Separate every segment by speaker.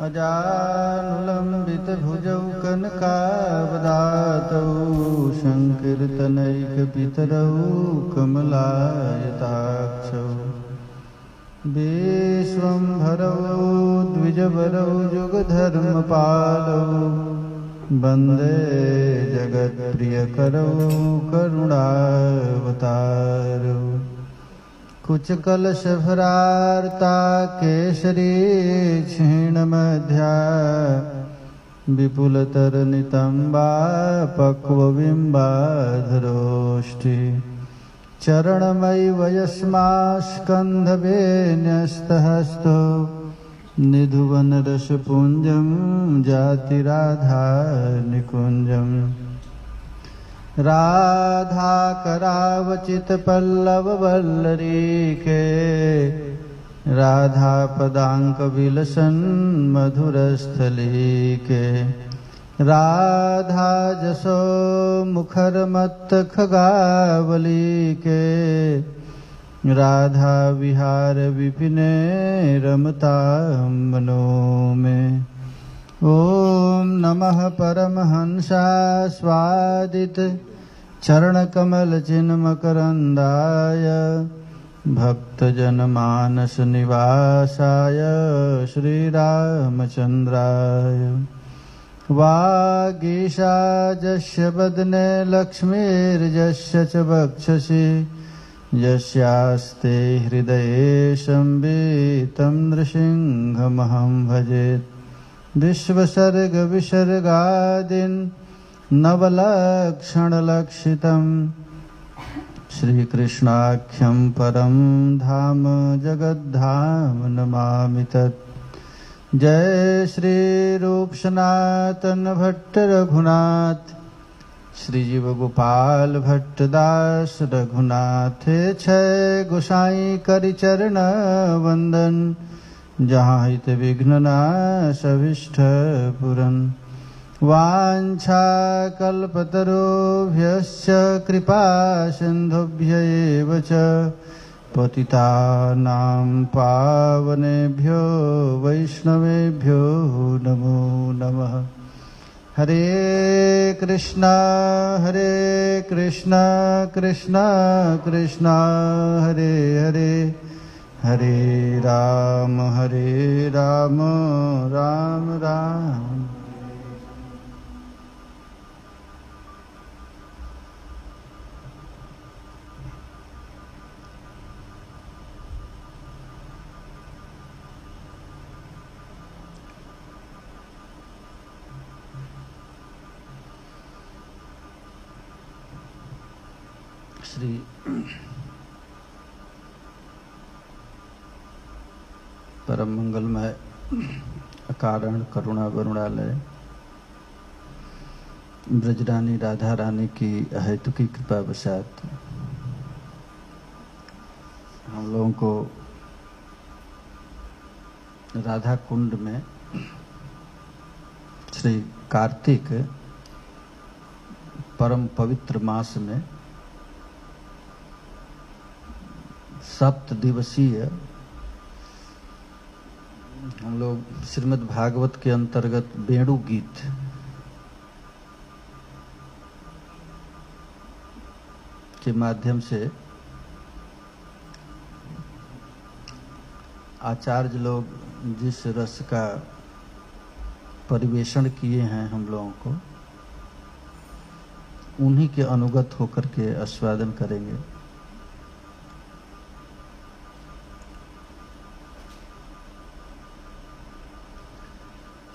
Speaker 1: अजानुलम्बितभुजौ कनकावदातौ संकीर्तनैकपितरौ कमलायताक्षौ विश्वम्भरौ द्विजवरौ युगधर्मपालौ वन्दे जगत्प्रियकरौ करुणावतारौ कुचकलशभरार्ता केसरी क्षीणमध्या विपुलतरनितम्बा पक्वबिम्बाधरोष्ठी चरणमयि वयस्मास्कन्धवेन्यस्तहस्तो निधुवनरसपुञ्जं जातिराधानिकुञ्जम् राधाकरावचितपल्लववल्लरीके राधापदाङ्कविलसन् मधुरस्थलीके राधा जसो मुखरमत्तखगावलीके राधा विहार विपिने रमतां मनो मे। ओम नमः परमहंसास्वादित चरणकमलचिन्मकरन्दाय भक्तजनमानस निवासाय श्रीरामचन्द्राय वागीशाजस्य वदने लक्ष्मीर्यस्य च वक्षसि यस्यास्ते हृदये संवितं नृसिंहमहं भजेत् विश्वसर्गविसर्गादीन् नवलक्षणलक्षितं श्रीकृष्णाख्यं परं धाम जगद्धाम नमामि तत्। जय श्री रूप सनातन भट्ट रघुनाथ श्रीजीव गोपाल भट्टदास रघुनाथ छय गोसाई करिचरण वंदन जहाँ हित विघ्न नाश अभीष्ट पूरन वाञ्छा कल्पतरुभ्यश्च कृपा सिन्धुभ्य एव च पतितानां पावनेभ्यो वैष्णवेभ्यो नमो नमः। हरे कृष्णा कृष्णा कृष्णा हरे हरे हरे राम राम राम। श्री परम मंगलमय अकारण करुणा वरुणालय ब्रजरानी राधा रानी की अहेतुकी कृपा वशात हम लोगों को राधा कुंड में श्री कार्तिक परम पवित्र मास में 7 दिवसीय हम लोग श्रीमद् भागवत के अंतर्गत वेणु गीत के माध्यम से आचार्य लोग जिस रस का परिवेषण किए हैं हम लोगों को उन्हीं के अनुगत होकर के आस्वादन करेंगे।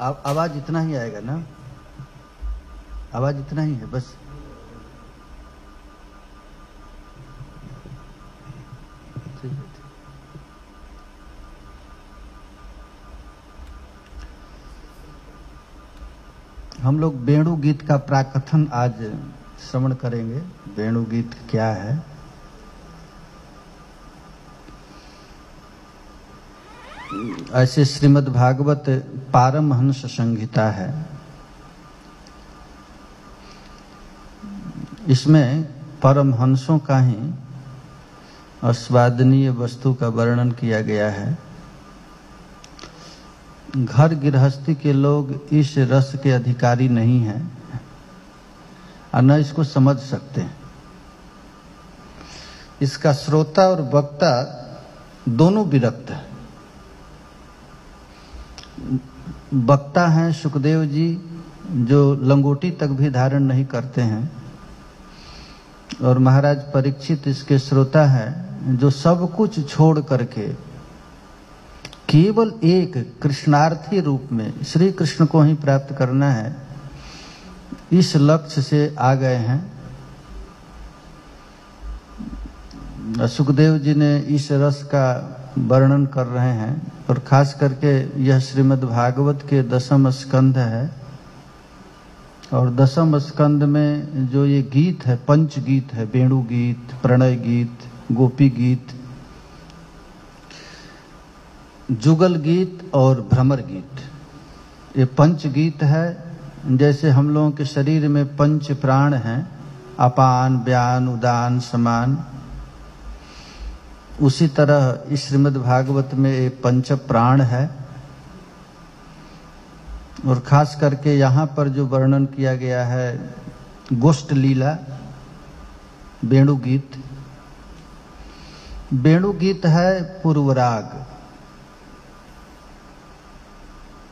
Speaker 1: आवाज इतना ही आएगा ना, आवाज इतना ही है बस। हम लोग वेणु गीत का प्राकथन आज श्रवण करेंगे। वेणु गीत क्या है? ऐसे श्रीमद् भागवत पारमहंस संहिता है। इसमें परमहंसों का ही आस्वादनीय वस्तु का वर्णन किया गया है। घर गृहस्थी के लोग इस रस के अधिकारी नहीं हैं और न इसको समझ सकते हैं। इसका श्रोता और वक्ता दोनों विरक्त है। वक्ता हैं सुखदेव जी, जो लंगोटी तक भी धारण नहीं करते हैं, और महाराज परीक्षित इसके श्रोता हैं, जो सब कुछ छोड़ करके केवल एक कृष्णार्थी रूप में श्री कृष्ण को ही प्राप्त करना है, इस लक्ष्य से आ गए हैं। सुखदेव जी ने इस रस का वर्णन कर रहे हैं, और खास करके यह श्रीमद् भागवत के 10वें स्कंध है, और 10वें स्कंद में जो ये गीत है, पंच गीत है, वेणु गीत, प्रणय गीत, गोपी गीत, जुगल गीत और भ्रमर गीत, ये पंच गीत है। जैसे हम लोगों के शरीर में पंच प्राण हैं, अपान, व्यान, उदान, समान, उसी तरह इस श्रीमद् भागवत में एक पंच प्राण है। और खास करके यहाँ पर जो वर्णन किया गया है गोष्ठ लीला, वेणु गीत। वेणु गीत है पूर्वराग।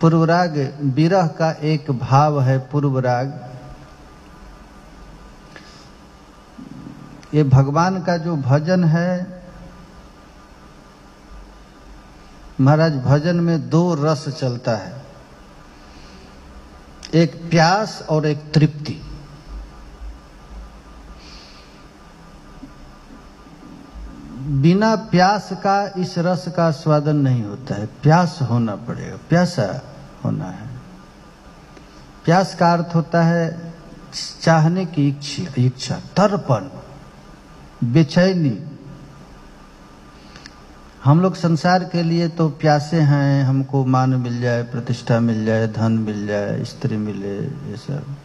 Speaker 1: पूर्वराग विरह का एक भाव है। पूर्वराग ये भगवान का जो भजन है, महाराज भजन में दो रस चलता है, एक प्यास और एक तृप्ति। बिना प्यास का इस रस का स्वादन नहीं होता है, प्यास होना पड़ेगा, प्यासा होना है। प्यास का अर्थ होता है चाहने की इच्छा, तर्पण, बेचैनी। हम लोग संसार के लिए तो प्यासे हैं, हमको मान मिल जाए, प्रतिष्ठा मिल जाए, धन मिल जाए, स्त्री मिले, ये सब।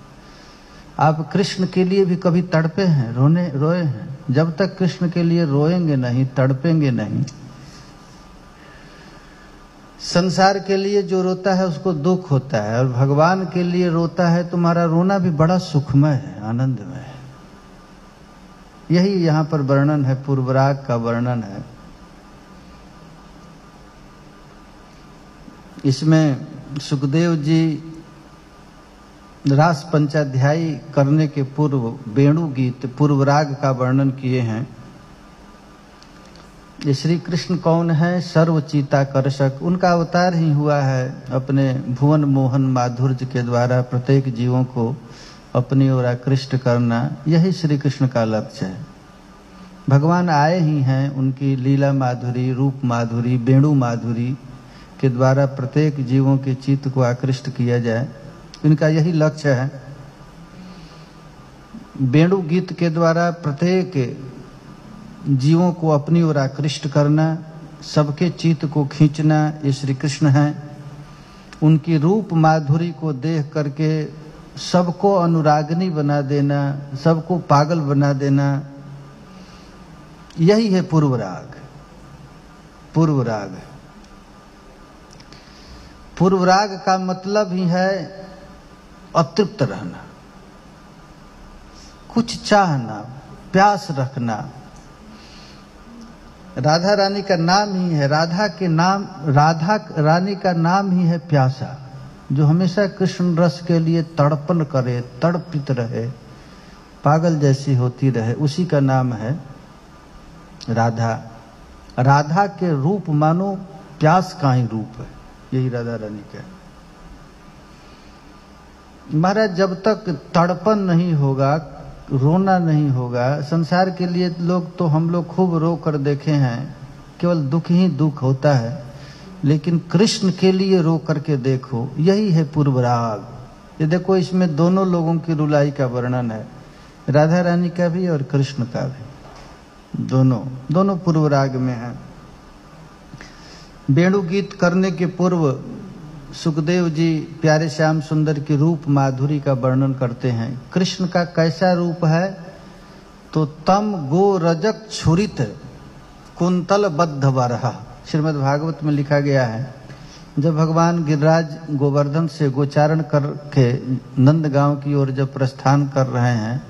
Speaker 1: आप कृष्ण के लिए भी कभी तड़पे हैं, रोए हैं? जब तक कृष्ण के लिए रोएंगे नहीं, तड़पेंगे नहीं, संसार के लिए जो रोता है उसको दुख होता है, और भगवान के लिए रोता है, तुम्हारा रोना भी बड़ा सुखमय है, आनंदमय है। यही यहाँ पर वर्णन है, पूर्वराग का वर्णन है। इसमें सुखदेव जी रास पंचाध्यायी करने के पूर्व वेणु गीत, पूर्वराग का वर्णन किए हैं। ये श्री कृष्ण कौन है? सर्वचिताकर्षक, उनका अवतार ही हुआ है अपने भुवन मोहन माधुर्य के द्वारा प्रत्येक जीवों को अपनी ओर आकृष्ट करना, यही श्री कृष्ण का लक्ष्य है। भगवान आए ही हैं उनकी लीला माधुरी, रूप माधुरी, वेणु माधुरी के द्वारा प्रत्येक जीवों के चित्त को आकृष्ट किया जाए, इनका यही लक्ष्य है। वेणु गीत के द्वारा प्रत्येक जीवों को अपनी ओर आकृष्ट करना, सबके चित्त को खींचना, ये श्री कृष्ण हैं। उनकी रूप माधुरी को देख करके सबको अनुरागनी बना देना, सबको पागल बना देना, यही है पूर्वराग। पूर्वराग, पूर्वराग का मतलब ही है अतृप्त रहना, कुछ चाहना, प्यास रखना। राधा रानी का नाम ही है, राधा रानी का नाम ही है प्यासा, जो हमेशा कृष्ण रस के लिए तड़पन करे, तड़पित रहे, पागल जैसी होती रहे, उसी का नाम है राधा। राधा के रूप मानो प्यास का ही रूप है, यही राधा रानी का। महाराज जब तक तड़पन नहीं होगा, रोना नहीं होगा, संसार के लिए लोग तो हम लोग खूब रो कर देखे हैं, केवल दुख ही दुख होता है, लेकिन कृष्ण के लिए रो करके देखो, यही है पूर्वराग। ये देखो, इसमें दोनों लोगों की रुलाई का वर्णन है, राधा रानी का भी और कृष्ण का भी, दोनों पूर्वराग में है। वेणु गीत करने के पूर्व सुखदेव जी प्यारे श्याम सुंदर की रूप माधुरी का वर्णन करते हैं। कृष्ण का कैसा रूप है? तो तम गो रजक छुरित कुंतल बद्ध वरहा, श्रीमद् भागवत में लिखा गया है जब भगवान गिरिराज गोवर्धन से गोचारण करके नंदगांव की ओर जब प्रस्थान कर रहे हैं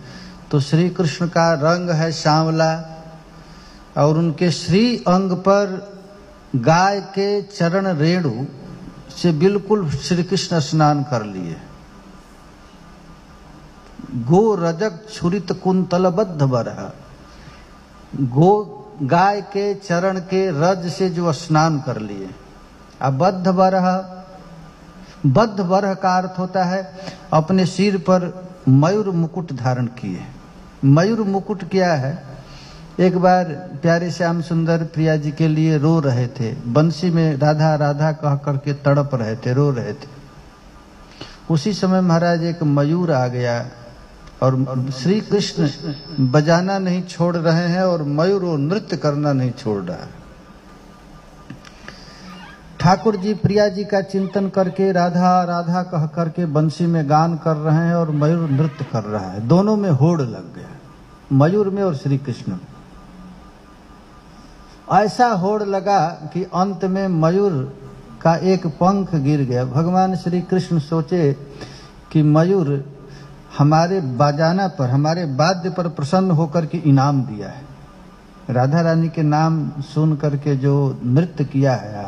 Speaker 1: तो श्री कृष्ण का रंग है सांवला और उनके श्री अंग पर गाय के चरण रेणु से बिल्कुल श्री कृष्ण स्नान कर लिए। गो रजक छुरित कुंतलबद्ध बरह, गो गाय के चरण के रज से जो स्नान कर लिए। अब बद्ध बरह, बद्ध बरह का अर्थ होता है अपने सिर पर मयूर मुकुट धारण किए। मयूर मुकुट क्या है? एक बार प्यारे श्याम सुंदर प्रिया जी के लिए रो रहे थे, बंसी में राधा राधा कह करके तड़प रहे थे, रो रहे थे। उसी समय महाराज एक मयूर आ गया और श्री कृष्ण बजाना नहीं छोड़ रहे हैं और मयूर वो नृत्य करना नहीं छोड़ रहा है। ठाकुर जी प्रिया जी का चिंतन करके राधा राधा कह करके बंसी में गान कर रहे हैं और मयूर नृत्य कर रहा है। दोनों में होड़ लग गया, मयूर में और श्री कृष्ण में। ऐसा होड़ लगा कि अंत में मयूर का एक पंख गिर गया। भगवान श्री कृष्ण सोचे कि मयूर हमारे बजाना पर, हमारे वाद्य पर प्रसन्न होकर के इनाम दिया है। राधा रानी के नाम सुन करके जो नृत्य किया है,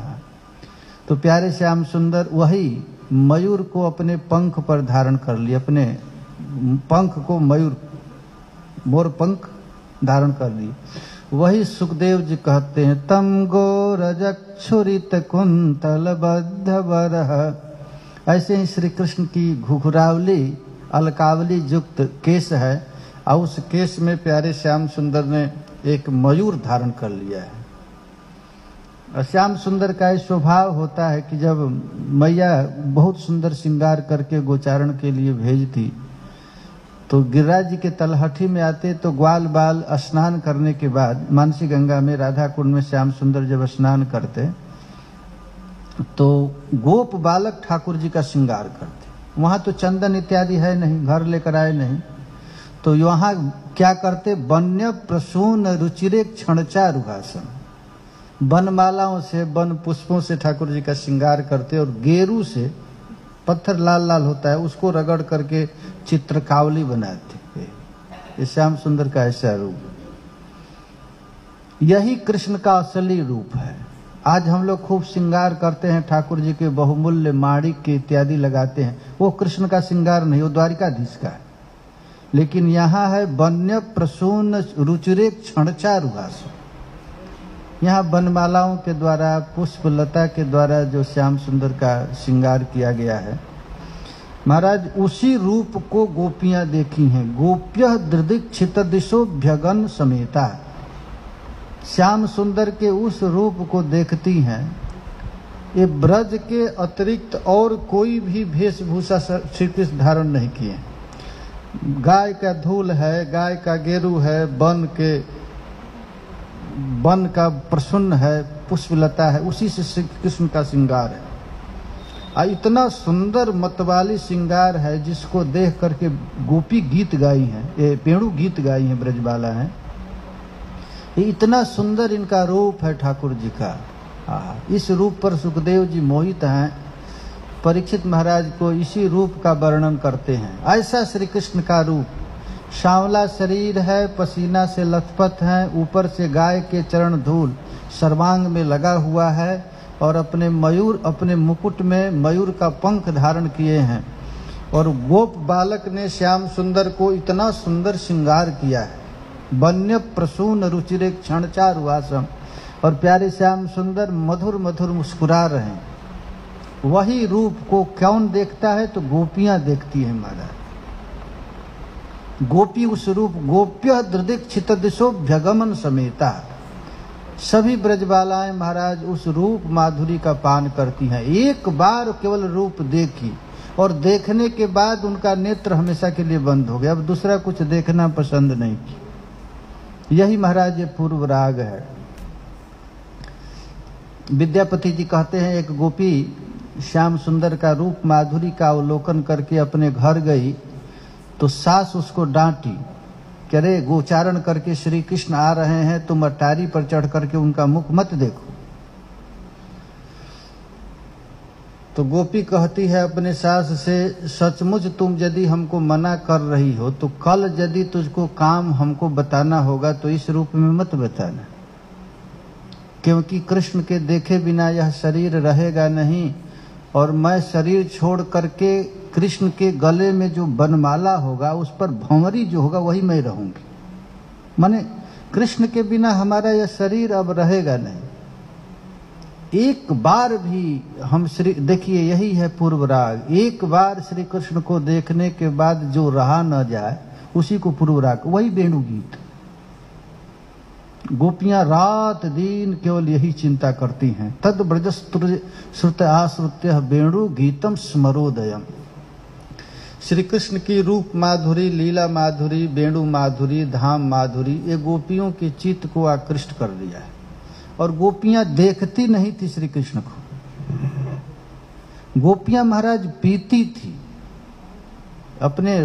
Speaker 1: तो प्यारे श्याम सुंदर वही मयूर को अपने पंख पर धारण कर लिए। अपने पंख को मयूर, मोर पंख धारण कर लिए। वही सुखदेव जी कहते हैं, तम गो रजक छुरित कुंतल बद्ध बरह। ऐसे ही श्री कृष्ण की घुघरावली अलकावली युक्त केश है और उस केश में प्यारे श्याम सुंदर ने एक मयूर धारण कर लिया है। और श्याम सुंदर का ये स्वभाव होता है कि जब मैया बहुत सुंदर श्रृंगार करके गोचारण के लिए भेजती तो गिरिराज जी के तलहटी में आते तो ग्वाल बाल स्नान करने के बाद मानसी गंगा में राधा कुंड में श्याम सुंदर जब स्नान करते तो गोप बालक ठाकुर जी का श्रृंगार करते। वहां तो चंदन इत्यादि है नहीं, घर लेकर आए नहीं, तो वहां क्या करते? वन्य प्रसून रुचिरे क्षणचा रुहासन, वनमालाओं से, वन पुष्पों से ठाकुर जी का श्रृंगार करते और गेरू से, पत्थर लाल लाल होता है, उसको रगड़ करके चित्रकावली बनाते। ये श्याम सुंदर का ऐसा रूप, यही कृष्ण का असली रूप है। आज हम लोग खूब श्रृंगार करते हैं, ठाकुर जी के बहुमूल्य माणिक के इत्यादि लगाते हैं, वो कृष्ण का श्रृंगार नहीं, वो द्वारिकाधीश का है। लेकिन यहाँ है वन्य प्रसून रुचिरे क्षणचा रुहास। यहाँ वनमालाओं के द्वारा, पुष्पलता के द्वारा जो श्याम सुंदर का श्रृंगार किया गया है। महाराज उसी रूप को गोपियां देखी हैं। गोप्य दृदिक्षित दिशो भ्यगन समेता, श्याम सुंदर के उस रूप को देखती हैं। ये ब्रज के अतिरिक्त और कोई भी वेशभूषा श्री कृष्ण धारण नहीं किए। गाय का धूल है, गाय का गेरू है, वन का प्रसन्न है, पुष्पलता है, उसी से श्री कृष्ण का श्रृंगार है। इतना सुंदर मतवाली श्रृंगार है जिसको देख करके गोपी गीत गाई हैं, ये पेड़ू गीत गाई हैं, ब्रजबाला हैं। ये इतना सुंदर इनका रूप है ठाकुर जी का। इस रूप पर सुखदेव जी मोहित हैं। परीक्षित महाराज को इसी रूप का वर्णन करते हैं। ऐसा श्री कृष्ण का रूप, सांवला शरीर है, पसीना से लथपथ है, ऊपर से गाय के चरण धूल सर्वांग में लगा हुआ है और अपने मुकुट में मयूर का पंख धारण किए हैं। और गोप बालक ने श्याम सुंदर को इतना सुंदर श्रृंगार किया है, वन्य प्रसून रुचिरे क्षणचा रुहासम। और प्यारे श्याम सुंदर मधुर मधुर मुस्कुरा रहे हैं। वही रूप को कौन देखता है? तो गोपियां देखती हैं महाराज। गोपी उस रूप, गोप्य दृदिक्षित दिशो भ्यगमन समेता, सभी ब्रजबालाएं महाराज उस रूप माधुरी का पान करती हैं। एक बार केवल रूप देखी और देखने के बाद उनका नेत्र हमेशा के लिए बंद हो गया, अब दूसरा कुछ देखना पसंद नहीं की। यही महाराज ये पूर्व राग है। विद्यापति जी कहते हैं, एक गोपी श्याम सुंदर का रूप माधुरी का अवलोकन करके अपने घर गई तो सास उसको डांटी कि अरे गोचारण करके श्री कृष्ण आ रहे हैं, तुम अटारी पर चढ़ करके उनका मुख मत देखो। तो गोपी कहती है अपने सास से, सचमुच तुम यदि हमको मना कर रही हो तो कल यदि तुझको काम हमको बताना होगा तो इस रूप में मत बताना, क्योंकि कृष्ण के देखे बिना यह शरीर रहेगा नहीं, और मैं शरीर छोड़ करके कृष्ण के गले में जो बनमाला होगा उस पर भंवरी जो होगा वही मैं रहूंगी। माने कृष्ण के बिना हमारा यह शरीर अब रहेगा नहीं। एक बार भी हम श्री, देखिए यही है पूर्व राग, एक बार श्री कृष्ण को देखने के बाद जो रहा न जाए उसी को पूर्व राग, वही वेणु गीत। गोपियां रात दिन केवल यही चिंता करती हैं, तद ब्रजस्तुर्य श्रुत आश्रुत्य वेणु गीतम स्मरोदयम। श्री कृष्ण की रूप माधुरी, लीला माधुरी, वेणु माधुरी, धाम माधुरी, ये गोपियों के चित्त को आकृष्ट कर लिया है। और गोपियां देखती नहीं थी श्री कृष्ण को, गोपियां महाराज पीती थी, अपने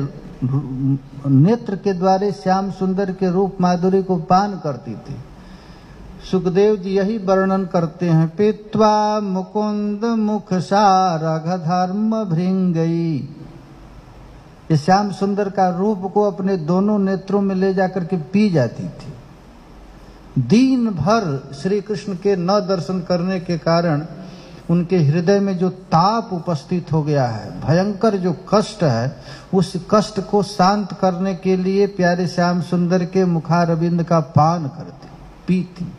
Speaker 1: नेत्र के द्वारे श्याम सुंदर के रूप माधुरी को पान करती थी। सुखदेव जी यही वर्णन करते हैं, पीत्वा मुकुंद मुख सारघ धर्म भृंगई। ये श्याम सुंदर का रूप को अपने दोनों नेत्रों में ले जाकर के पी जाती थी। दिन भर श्री कृष्ण के न दर्शन करने के कारण उनके हृदय में जो ताप उपस्थित हो गया है, भयंकर जो कष्ट है, उस कष्ट को शांत करने के लिए प्यारे श्याम सुंदर के मुखारविंद का पान करती, पीती।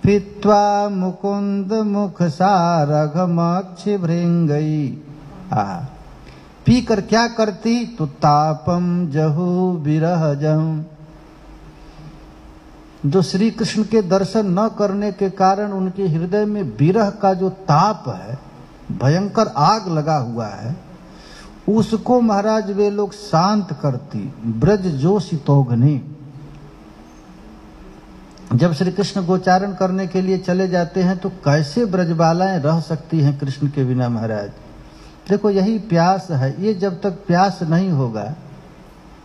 Speaker 1: पीत्वा मुकुंद मुख सारघ मक्ष भृंगई। पी कर क्या करती, तो तापम जहु विरहजम। जो श्री कृष्ण के दर्शन न करने के कारण उनके हृदय में विरह का जो ताप है, भयंकर आग लगा हुआ है, उसको महाराज वे लोग शांत करती। ब्रज जोशितोघ्नि। जब श्री कृष्ण गोचारण करने के लिए चले जाते हैं तो कैसे ब्रजबालाएं रह सकती हैं कृष्ण के बिना महाराज। देखो यही प्यास है, ये जब तक प्यास नहीं होगा,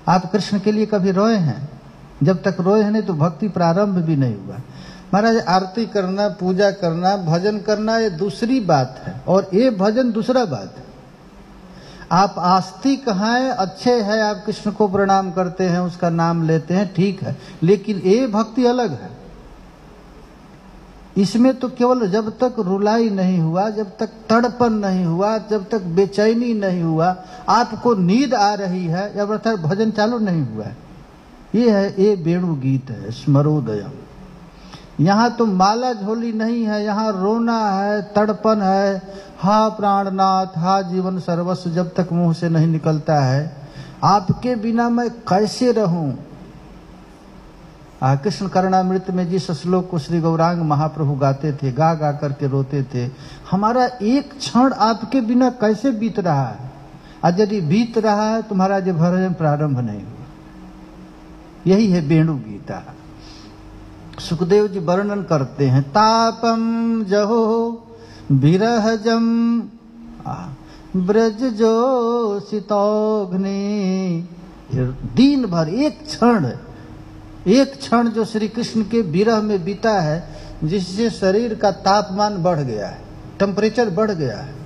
Speaker 1: आप कृष्ण के लिए कभी रोए हैं? जब तक रोए हैं नहीं तो भक्ति प्रारंभ भी नहीं हुआ। महाराज आरती करना, पूजा करना, भजन करना ये दूसरी बात है, और ये भजन दूसरा बात है। आप आस्तिक हैं, अच्छे हैं, आप कृष्ण को प्रणाम करते हैं, उसका नाम लेते हैं, ठीक है, लेकिन ये भक्ति अलग है। इसमें तो केवल जब तक रुलाई नहीं हुआ, जब तक तड़पन नहीं हुआ, जब तक बेचैनी नहीं हुआ, आपको नींद आ रही है, जब तक भजन चालू नहीं हुआ है, ये है, ये वेणु गीत है, स्मरोदयम। यहाँ तो माला झोली नहीं है, यहाँ रोना है, तड़पन है, हा प्राणनाथ, हा जीवन सर्वस्व जब तक मुंह से नहीं निकलता है, आपके बिना मैं कैसे रहूं। कृष्ण कर्णामृत में जिस श्लोक को श्री गौरांग महाप्रभु गाते थे, गा गा करके रोते थे, हमारा एक क्षण आपके बिना कैसे बीत रहा है। आज यदि बीत रहा है तुम्हारा जो भजन प्रारंभ नहीं हुआ। यही है वेणु गीता। सुखदेव जी वर्णन करते हैं, तापम जहो विरहजम ब्रज जो सितोघ्नि। दिन भर एक क्षण जो श्री कृष्ण के विरह में बीता है, जिससे शरीर का तापमान बढ़ गया है, टेम्परेचर बढ़ गया है।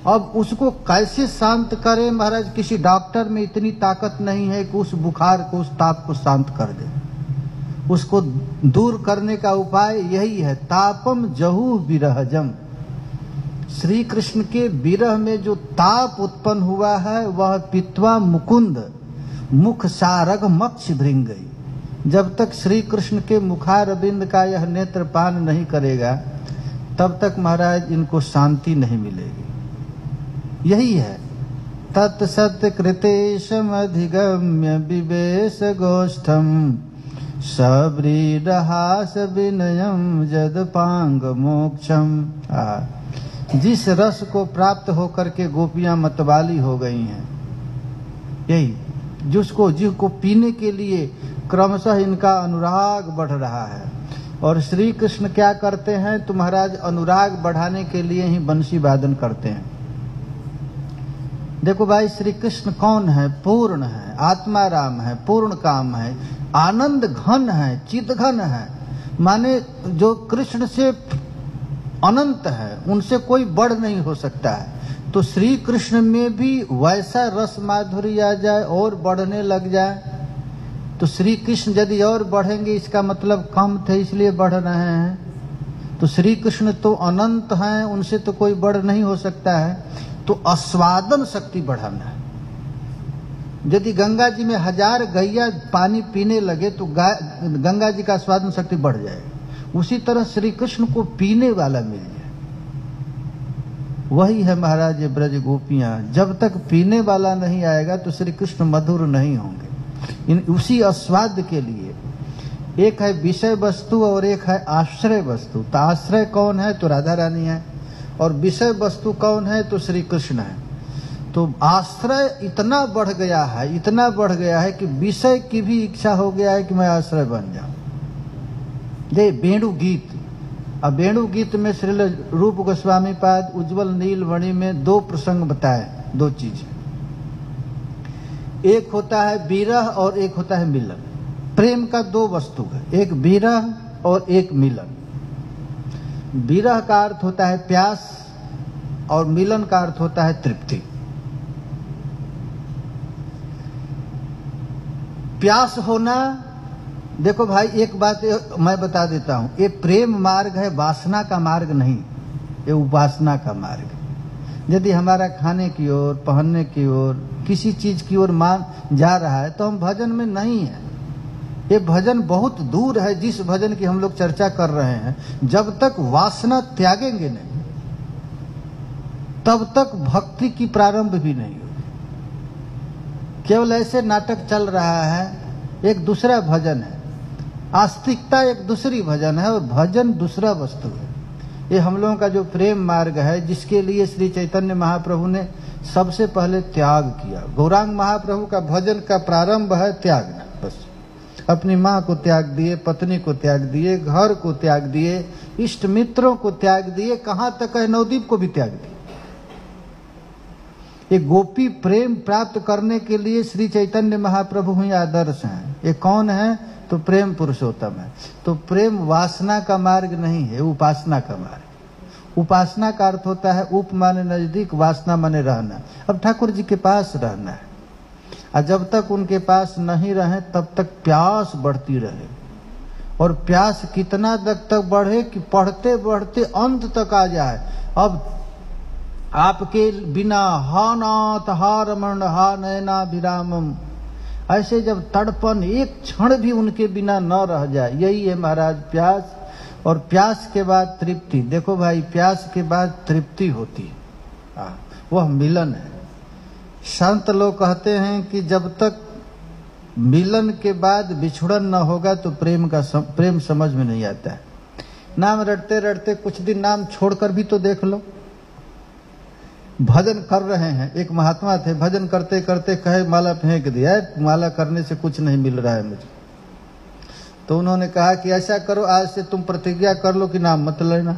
Speaker 1: अब उसको कैसे शांत करें महाराज, किसी डॉक्टर में इतनी ताकत नहीं है कि उस बुखार को, उस ताप को शांत कर दे। उसको दूर करने का उपाय यही है, तापम जहु विरहजम। श्री कृष्ण के विरह में जो ताप उत्पन्न हुआ है वह पीत्वा मुकुंद मुख सारग मक्ष भृंगई। जब तक श्री कृष्ण के मुखारविंद का यह नेत्र पान नहीं करेगा तब तक महाराज इनको शांति नहीं मिलेगी। यही है, तत्सत्य कृतेशम अधिगम्य विवेश गोष्ठम सब्रीडहास विनयम जदपांग मोक्षम। जिस रस को प्राप्त होकर के गोपियां मतवाली हो गई हैं, यही जिसको पीने के लिए क्रमशः इनका अनुराग बढ़ रहा है। और श्री कृष्ण क्या करते हैं तो महाराज अनुराग बढ़ाने के लिए ही बंसी वादन करते हैं। देखो भाई, श्री कृष्ण कौन है? पूर्ण है, आत्मा राम है, पूर्ण काम है, आनंद घन है, चित घन है। माने जो कृष्ण से अनंत है, उनसे कोई बढ़ नहीं हो सकता है। तो श्री कृष्ण में भी वैसा रस माधुर्य आ जाए और बढ़ने लग जाए, तो श्री कृष्ण यदि और बढ़ेंगे इसका मतलब कम थे इसलिए बढ़ रहे हैं। तो श्री कृष्ण तो अनंत हैं, उनसे तो कोई बढ़ नहीं हो सकता है। तो आस्वादन शक्ति बढ़ाना है। यदि गंगा जी में 1000 गैया पानी पीने लगे तो गंगा जी का आस्वादन शक्ति बढ़ जाएगी। उसी तरह श्री कृष्ण को पीने वाला मिल जाए। वही है महाराज ये ब्रज गोपियां, जब तक पीने वाला नहीं आएगा तो श्री कृष्ण मधुर नहीं होंगे। उसी आस्वाद के लिए एक है विषय वस्तु और एक है आश्रय वस्तु। तो आश्रय कौन है? तो राधा रानी है। और विषय वस्तु कौन है? तो श्री कृष्ण है। तो आश्रय इतना बढ़ गया है, इतना बढ़ गया है कि विषय की भी इच्छा हो गया है कि मैं आश्रय बन जाऊं। ये वेणु गीत, अब वेणु गीत में श्रील रूप गोस्वामी पाद उज्ज्वल नीलमणि में 2 प्रसंग बताए, 2 चीजें। एक होता है विरह और एक होता है मिलन। प्रेम का 2 वस्तु है, एक विरह और एक मिलन। विरह का अर्थ होता है प्यास और मिलन का अर्थ होता है तृप्ति। प्यास होना, देखो भाई एक बात मैं बता देता हूं, ये प्रेम मार्ग है, वासना का मार्ग नहीं, ये उपासना का मार्ग है। यदि हमारा खाने की ओर, पहनने की ओर, किसी चीज की ओर मान जा रहा है तो हम भजन में नहीं है। ये भजन बहुत दूर है जिस भजन की हम लोग चर्चा कर रहे हैं। जब तक वासना त्यागेंगे नहीं तब तक भक्ति की प्रारंभ भी नहीं होगी। केवल ऐसे नाटक चल रहा है, एक दूसरा भजन है, आस्तिकता एक दूसरी भजन है और भजन दूसरा वस्तु है। ये हम लोगों का जो प्रेम मार्ग है, जिसके लिए श्री चैतन्य महाप्रभु ने सबसे पहले त्याग किया। गौरांग महाप्रभु का भजन का प्रारंभ है त्यागना। बस अपनी माँ को त्याग दिए, पत्नी को त्याग दिए, घर को त्याग दिए, इष्ट मित्रों को त्याग दिए, कहां तक है नवदीप को भी त्याग दिए। ये गोपी प्रेम प्राप्त करने के लिए श्री चैतन्य महाप्रभु ही आदर्श हैं। ये कौन है? तो प्रेम पुरुषोत्तम है। तो प्रेम वासना का मार्ग नहीं है, उपासना का मार्ग। उपासना का अर्थ होता है उप माने नजदीक, वासना माने रहना। अब ठाकुर जी के पास रहना है, और जब तक उनके पास नहीं रहे तब तक प्यास बढ़ती रहे। और प्यास कितना तक बढ़े कि पढ़ते बढ़ते अंत तक आ जाए। अब आपके बिना हा नाथ हा रमण हा नैना विरामम, ऐसे जब तड़पन एक क्षण भी उनके बिना न रह जाए, यही है महाराज प्यास। और प्यास के बाद तृप्ति। देखो भाई, प्यास के बाद तृप्ति होती है, वह मिलन है। संत लोग कहते हैं कि जब तक मिलन के बाद बिछुड़न न होगा तो प्रेम समझ में नहीं आता है। नाम रटते रटते कुछ दिन नाम छोड़कर भी तो देख लो। भजन कर रहे हैं, एक महात्मा थे, भजन करते करते कहे माला फेंक दिया, माला करने से कुछ नहीं मिल रहा है मुझे। तो उन्होंने कहा कि ऐसा करो, आज से तुम प्रतिज्ञा कर लो कि नाम मत लेना,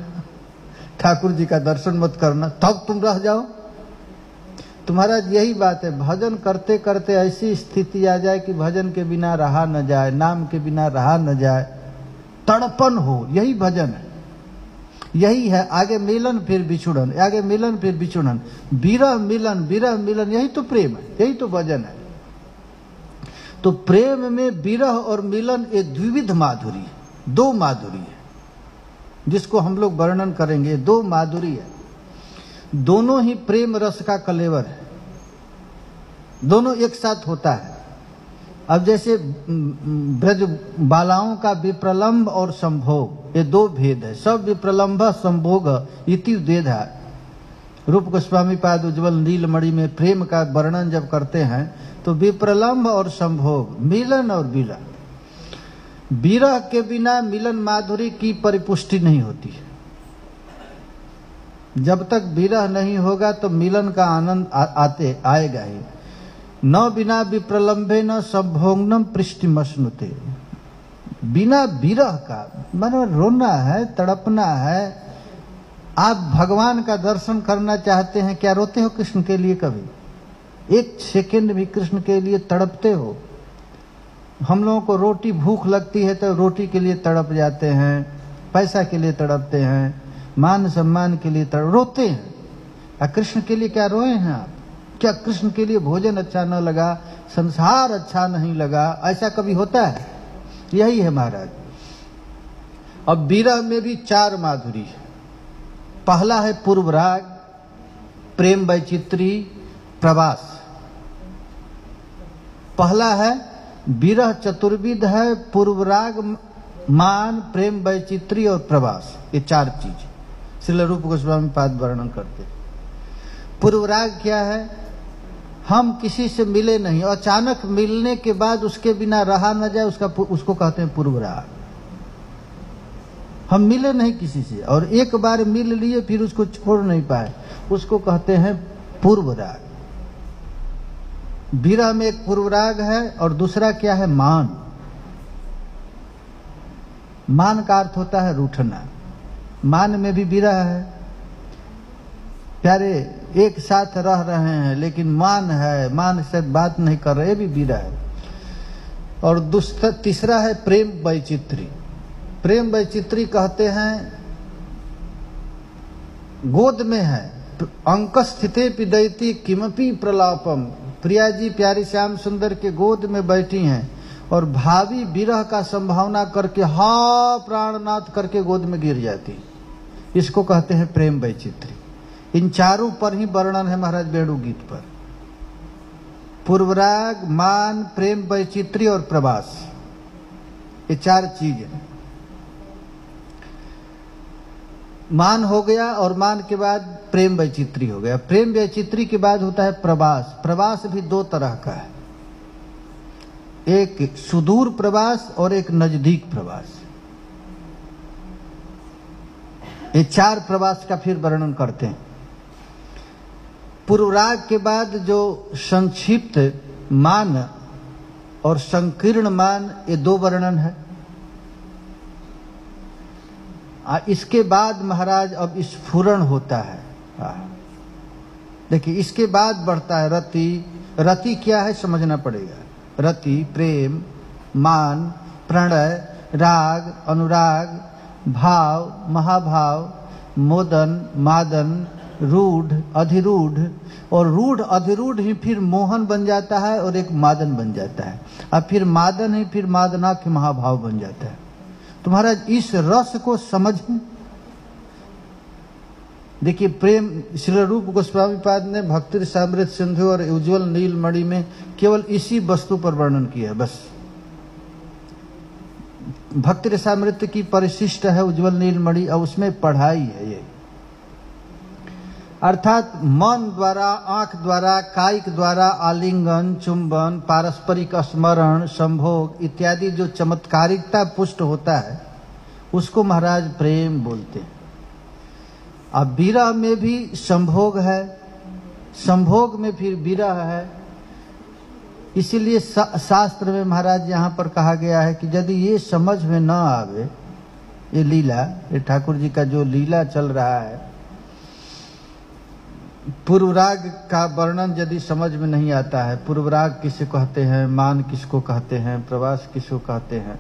Speaker 1: ठाकुर जी का दर्शन मत करना, तब तुम रह जाओ। तुम्हारा यही बात है, भजन करते करते ऐसी स्थिति आ जाए कि भजन के बिना रहा न जाए, नाम के बिना रहा न जाए, तड़पन हो, यही भजन है। यही है, आगे मिलन फिर बिछुड़न, आगे मिलन फिर बिछुड़न, विरह मिलन, यही तो प्रेम है, यही तो भजन है। तो प्रेम में विरह और मिलन एक द्विविध माधुरी है, 2 माधुरी है जिसको हम लोग वर्णन करेंगे। 2 माधुरी है, दोनों ही प्रेम रस का कलेवर है, दोनों एक साथ होता है। अब जैसे ब्रज बालाओं का विप्रलंब और संभोग, ये 2 भेद है। सब विप्रलंब संभोग इति वेदा। रूप गोस्वामी पाद उज्ज्वल नीलमणि में प्रेम का वर्णन जब करते हैं तो विप्रलंब और संभोग, मिलन और विरह। विरह के बिना मिलन माधुरी की परिपुष्टि नहीं होती है। जब तक विरह नहीं होगा तो मिलन का आनंद आएगा ही। न बिना विप्रलंबे न संभोगनम पृष्टिमश्नुते। बिना विरह का मानो रोना है, तड़पना है। आप भगवान का दर्शन करना चाहते हैं, क्या रोते हो कृष्ण के लिए? कभी एक सेकंड भी कृष्ण के लिए तड़पते हो? हम लोगों को रोटी भूख लगती है तो रोटी के लिए तड़प जाते हैं, पैसा के लिए तड़पते हैं, मान सम्मान के लिए रोते हैं। कृष्ण के लिए क्या रोए हैं आप? क्या कृष्ण के लिए भोजन अच्छा न लगा, संसार अच्छा नहीं लगा, ऐसा कभी होता है? यही है महाराज। अब विरह में भी 4 माधुरी है। पहला है पूर्व राग, प्रेम वैचित्री, प्रवास। पहला है विरह चतुर्विध है, पूर्व राग, मान, प्रेम वैचित्री और प्रवास। ये 4 चीज श्रील रूप गोस्वामी पाद वर्णन करते हैं। पूर्व राग क्या है? हम किसी से मिले नहीं, अचानक मिलने के बाद उसके बिना रहा न जाए, उसको कहते हैं पूर्व राग। हम मिले नहीं किसी से और एक बार मिल लिए फिर उसको छोड़ नहीं पाए, उसको कहते हैं पूर्व राग। विरह में एक पूर्व राग है और दूसरा क्या है? मान। मान का अर्थ होता है रूठना। मान में भी विरह है। प्यारे एक साथ रह रहे हैं लेकिन मान है, मान से बात नहीं कर रहे, भी विरह है। और तीसरा है प्रेम वैचित्री। प्रेम वैचित्री कहते हैं गोद में है, अंक स्थिते पिदयति किमपि प्रलापम। प्रिया जी प्यारी श्याम सुंदर के गोद में बैठी हैं और भावी विरह का संभावना करके हा प्राणनाथ करके गोद में गिर जाती। इसको कहते हैं प्रेम वैचित्री। इन 4 पर ही वर्णन है महाराज वेणु गीत पर। पूर्वराग, मान, प्रेम वैचित्री और प्रवास, ये 4 चीज है। मान हो गया और मान के बाद प्रेम वैचित्री हो गया। प्रेम वैचित्री के बाद होता है प्रवास। प्रवास भी 2 तरह का है, एक सुदूर प्रवास और एक नजदीक प्रवास। ये 4 प्रवास का फिर वर्णन करते हैं। पूर्वराग के बाद जो संक्षिप्त मान और संकीर्ण मान, ये 2 वर्णन है। इसके बाद महाराज अब स्फुरण होता है। देखिए इसके बाद बढ़ता है रति। रति क्या है समझना पड़ेगा। रति प्रेम, मान, प्रणय, राग, अनुराग, भाव, महाभाव, मोदन, मादन, रूढ़, अधिरूढ़, और रूढ़ अधिरूढ़ ही फिर मोहन बन जाता है और एक मादन बन जाता है, और फिर मादन ही फिर मादनाख्य महाभाव बन जाता है। तो महाराज इस रस को समझें। देखिए प्रेम श्री रूप गोस्वामी पाद ने भक्ति रसामृत सिंधु और उज्ज्वल नीलमणि में केवल इसी वस्तु पर वर्णन किया है। बस भक्ति रसामृत की परिशिष्ट है उज्ज्वल नीलमणि, और उसमें पढ़ाई है ये। अर्थात मन द्वारा, आंख द्वारा, कायिक द्वारा आलिंगन, चुंबन, पारस्परिक स्मरण, संभोग इत्यादि जो चमत्कारिकता पुष्ट होता है उसको महाराज प्रेम बोलते हैं। अब विरह में भी संभोग है, संभोग में फिर विरह है। इसीलिए शास्त्र में महाराज यहाँ पर कहा गया है कि यदि ये समझ में न आवे, ये लीला, ये ठाकुर जी का जो लीला चल रहा है, पूर्वराग का वर्णन यदि समझ में नहीं आता है, पूर्वराग किसे कहते हैं, मान किसको कहते हैं, प्रवास किसको कहते हैं,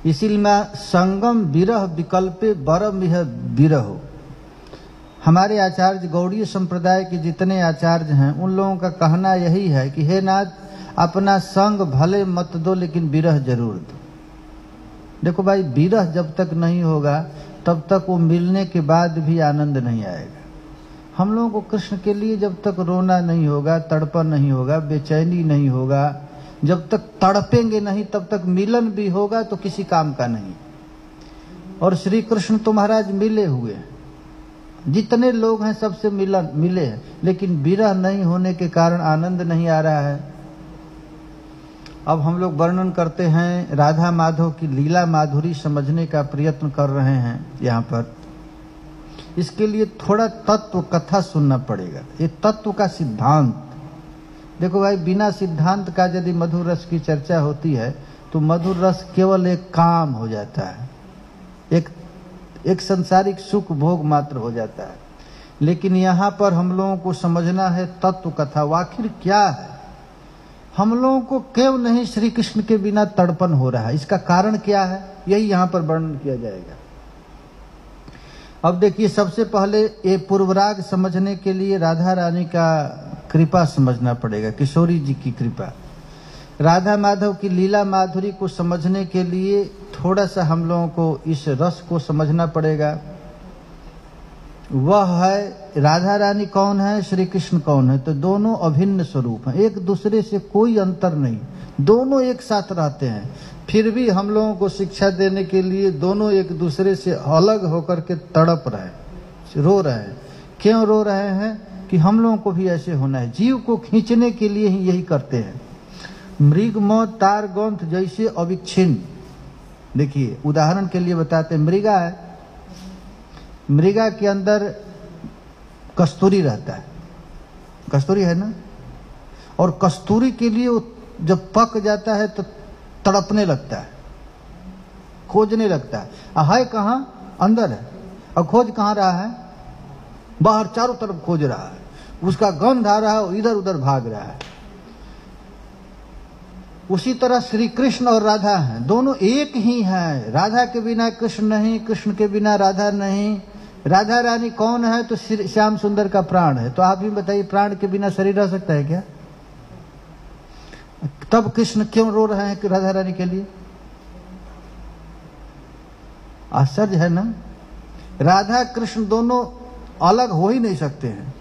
Speaker 1: इसीलिए मैं संगम विरह विकल्पे बरम यह विरह। हमारे आचार्य गौड़ीय संप्रदाय के जितने आचार्य हैं उन लोगों का कहना यही है कि हे नाथ, अपना संग भले मत दो लेकिन विरह जरूर दो। देखो भाई, विरह जब तक नहीं होगा तब तक वो मिलने के बाद भी आनंद नहीं आएगा। हम लोगों को कृष्ण के लिए जब तक रोना नहीं होगा, तड़पन नहीं होगा, बेचैनी नहीं होगा, जब तक तड़पेंगे नहीं तब तक मिलन भी होगा तो किसी काम का नहीं। और श्री कृष्ण तो महाराज मिले हुए हैं, जितने लोग हैं सबसे मिले हैं, लेकिन विरह नहीं होने के कारण आनंद नहीं आ रहा है। अब हम लोग वर्णन करते हैं, राधा माधव की लीला माधुरी समझने का प्रयत्न कर रहे हैं यहाँ पर। इसके लिए थोड़ा तत्व कथा सुनना पड़ेगा, ये तत्व का सिद्धांत। देखो भाई, बिना सिद्धांत का यदि मधुर रस की चर्चा होती है तो मधुर रस केवल एक काम हो जाता है, एक संसारिक सुख भोग मात्र हो जाता है। लेकिन यहाँ पर हम लोगों को समझना है तत्व कथा, आखिर क्या है। हम लोगों को क्यों नहीं श्री कृष्ण के बिना तड़पन हो रहा है, इसका कारण क्या है, यही यहाँ पर वर्णन किया जाएगा। अब देखिए, सबसे पहले ये पूर्वराग समझने के लिए राधा रानी का कृपा समझना पड़ेगा, किशोरी जी की कृपा। राधा माधव की लीला माधुरी को समझने के लिए थोड़ा सा हम लोगों को इस रस को समझना पड़ेगा। वह है, राधा रानी कौन है, श्री कृष्ण कौन है, तो दोनों अभिन्न स्वरूप हैं, एक दूसरे से कोई अंतर नहीं, दोनों एक साथ रहते हैं। फिर भी हम लोगों को शिक्षा देने के लिए दोनों एक दूसरे से अलग होकर के तड़प रहे हैं, रो रहे हैं। क्यों रो रहे हैं? कि हम लोगों को भी ऐसे होना है। जीव को खींचने के लिए ही यही करते हैं। मृग मौत तार ग्रंथ जैसे अविच्छिन्न। देखिए उदाहरण के लिए बताते हैं, मृगा है, मृगा के अंदर कस्तूरी रहता है, कस्तूरी है ना, और कस्तूरी के लिए जब पक जाता है तो तड़पने लगता है, खोजने लगता है कहाँ? अंदर है। और खोज कहाँ रहा है? बाहर चारों तरफ खोज रहा है, उसका गंध आ रहा है, इधर उधर भाग रहा है। उसी तरह श्री कृष्ण और राधा हैं, दोनों एक ही हैं। राधा के बिना कृष्ण नहीं, कृष्ण के बिना राधा नहीं। राधा रानी कौन है? तो श्याम सुंदर का प्राण है। तो आप भी बताइए, प्राण के बिना शरीर रह सकता है क्या? तब कृष्ण क्यों रो रहे हैं कि राधा रानी के लिए? आश्चर्य है ना। राधा कृष्ण दोनों अलग हो ही नहीं सकते हैं।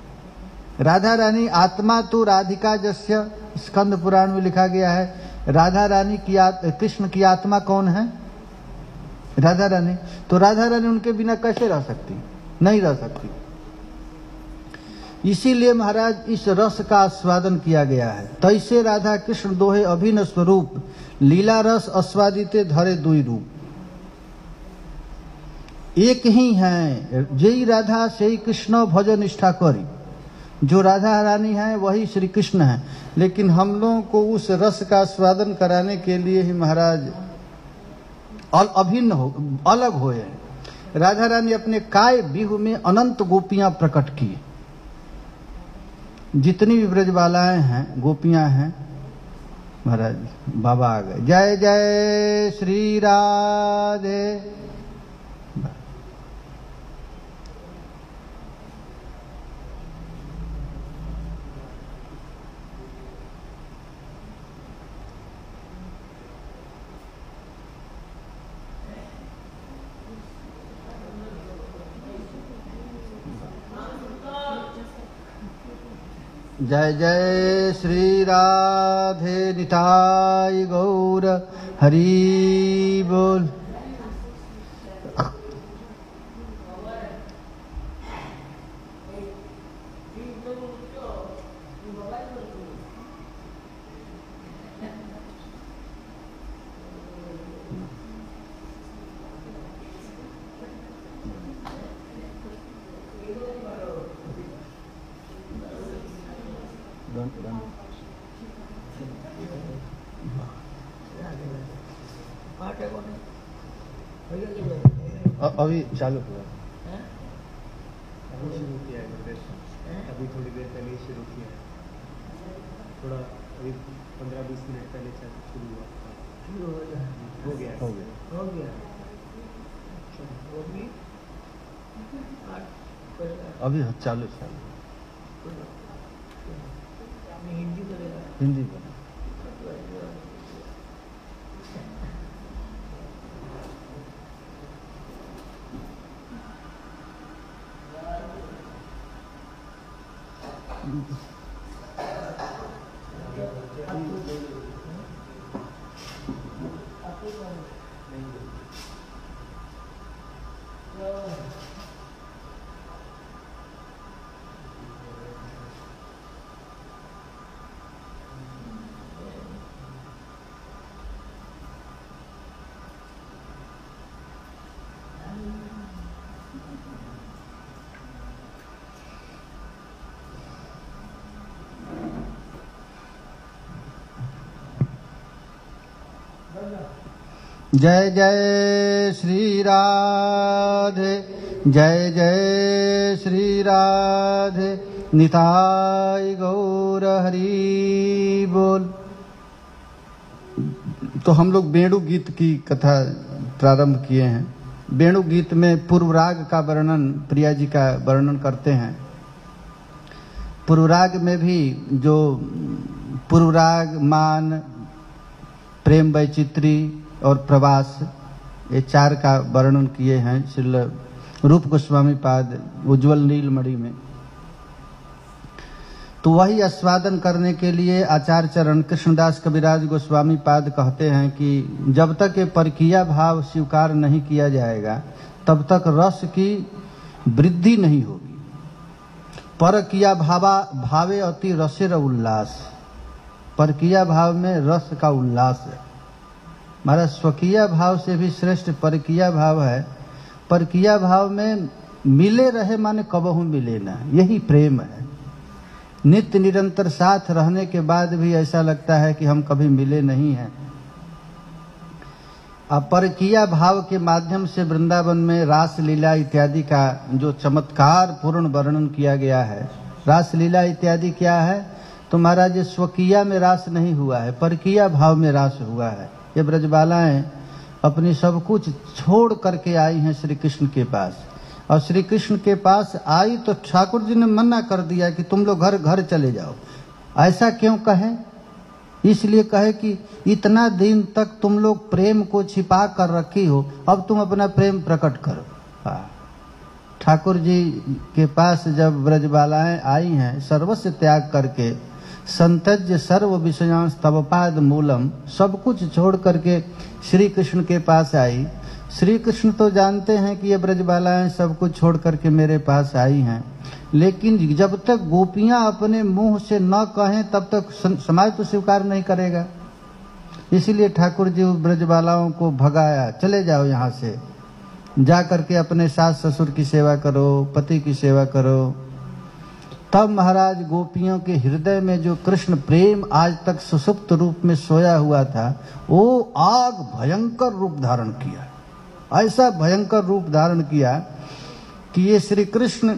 Speaker 1: राधा रानी आत्मा तो राधिका जस्य, स्कंद पुराण में लिखा गया है। राधा रानी की कृष्ण की आत्मा कौन है? राधा रानी। तो राधा रानी उनके बिना कैसे रह सकती? नहीं रह सकती। इसीलिए महाराज इस रस का आस्वादन किया गया है। तैसे राधा कृष्ण दोहे अभिन्न स्वरूप, लीला रस आस्वादिते धरे दुई रूप। एक ही हैं, जय राधा से कृष्ण भज निष्ठा करी। जो राधा रानी है वही श्री कृष्ण है। लेकिन हम लोगों को उस रस का आस्वादन कराने के लिए ही महाराज अभिन्न हो, अलग हुए हैं। राधा रानी अपने काय बिहु में अनंत गोपियां प्रकट की। जितनी भी ब्रजबालाएं हैं, गोपियां हैं, महाराज बाबा आ गए। जय जय श्री राधे। जय जय श्री राधे निताई गौर हरि बोल। अभी चालू हुआ,
Speaker 2: शुरू किया है, अभी थोड़ी देर पहले शुरू किया है, थोड़ा अभी 15-20 मिनट पहले शुरू हुआ, हो गया।
Speaker 1: अभी चालू हिंदी बोला। जय जय श्री राधे, जय जय श्री राधे, निताई गौर हरि बोल। तो हम लोग बेणु गीत की कथा प्रारंभ किए हैं। वेणु गीत में पूर्व राग का वर्णन, प्रिया जी का वर्णन करते हैं। पूर्व राग में भी जो पूर्व राग, मान, प्रेम वैचित्री और प्रवास, ये 4 का वर्णन किए हैं श्रील रूप गोस्वामी पाद उज्ज्वल नीलमणि में। तो वही आस्वादन करने के लिए आचार्य चरण कृष्णदास कविराज गोस्वामी पाद कहते हैं कि जब तक ये परकीया भाव स्वीकार नहीं किया जाएगा तब तक रस की वृद्धि नहीं होगी। परकीया भावे अति रसेर उल्लास, परकीया भाव में रस का उल्लास है। हमारा स्वकीय भाव से भी श्रेष्ठ परकीया भाव है। परकीया भाव में मिले रहे माने कबहू मिले ना, यही प्रेम है। नित्य निरंतर साथ रहने के बाद भी ऐसा लगता है कि हम कभी मिले नहीं हैं। परकीया भाव के माध्यम से वृंदावन में रास लीला इत्यादि का जो चमत्कार पूर्ण वर्णन किया गया है। रास लीला इत्यादि क्या है? तो महाराज स्वकीय में रास नहीं हुआ है, परकीया भाव में रास हुआ है। ये ब्रजबालाएं अपनी सब कुछ छोड़ करके आई हैं श्री कृष्ण के पास, और श्री कृष्ण के पास आई तो ठाकुर जी ने मना कर दिया कि तुम लोग घर घर चले जाओ। ऐसा क्यों कहे? इसलिए कहे कि इतना दिन तक तुम लोग प्रेम को छिपा कर रखी हो, अब तुम अपना प्रेम प्रकट करो। ठाकुर जी के पास जब ब्रजबालाएं आई हैं सर्वस्व त्याग करके, संतज्य सर्व विषयांश तवपाद मूलम, सब कुछ छोड़ करके श्री कृष्ण के पास आई। श्री कृष्ण तो जानते हैं कि ये ब्रजबालाएं सब कुछ छोड़ करके मेरे पास आई हैं, लेकिन जब तक गोपियां अपने मुंह से न कहें तब तक समाज तो स्वीकार नहीं करेगा। इसीलिए ठाकुर जी ब्रजबालाओं को भगाया, चले जाओ यहाँ से, जा करके अपने सास ससुर की सेवा करो, पति की सेवा करो। तब महाराज गोपियों के हृदय में जो कृष्ण प्रेम आज तक सुसुप्त रूप में सोया हुआ था, वो आग भयंकर रूप धारण किया। ऐसा भयंकर रूप धारण किया कि ये श्री कृष्ण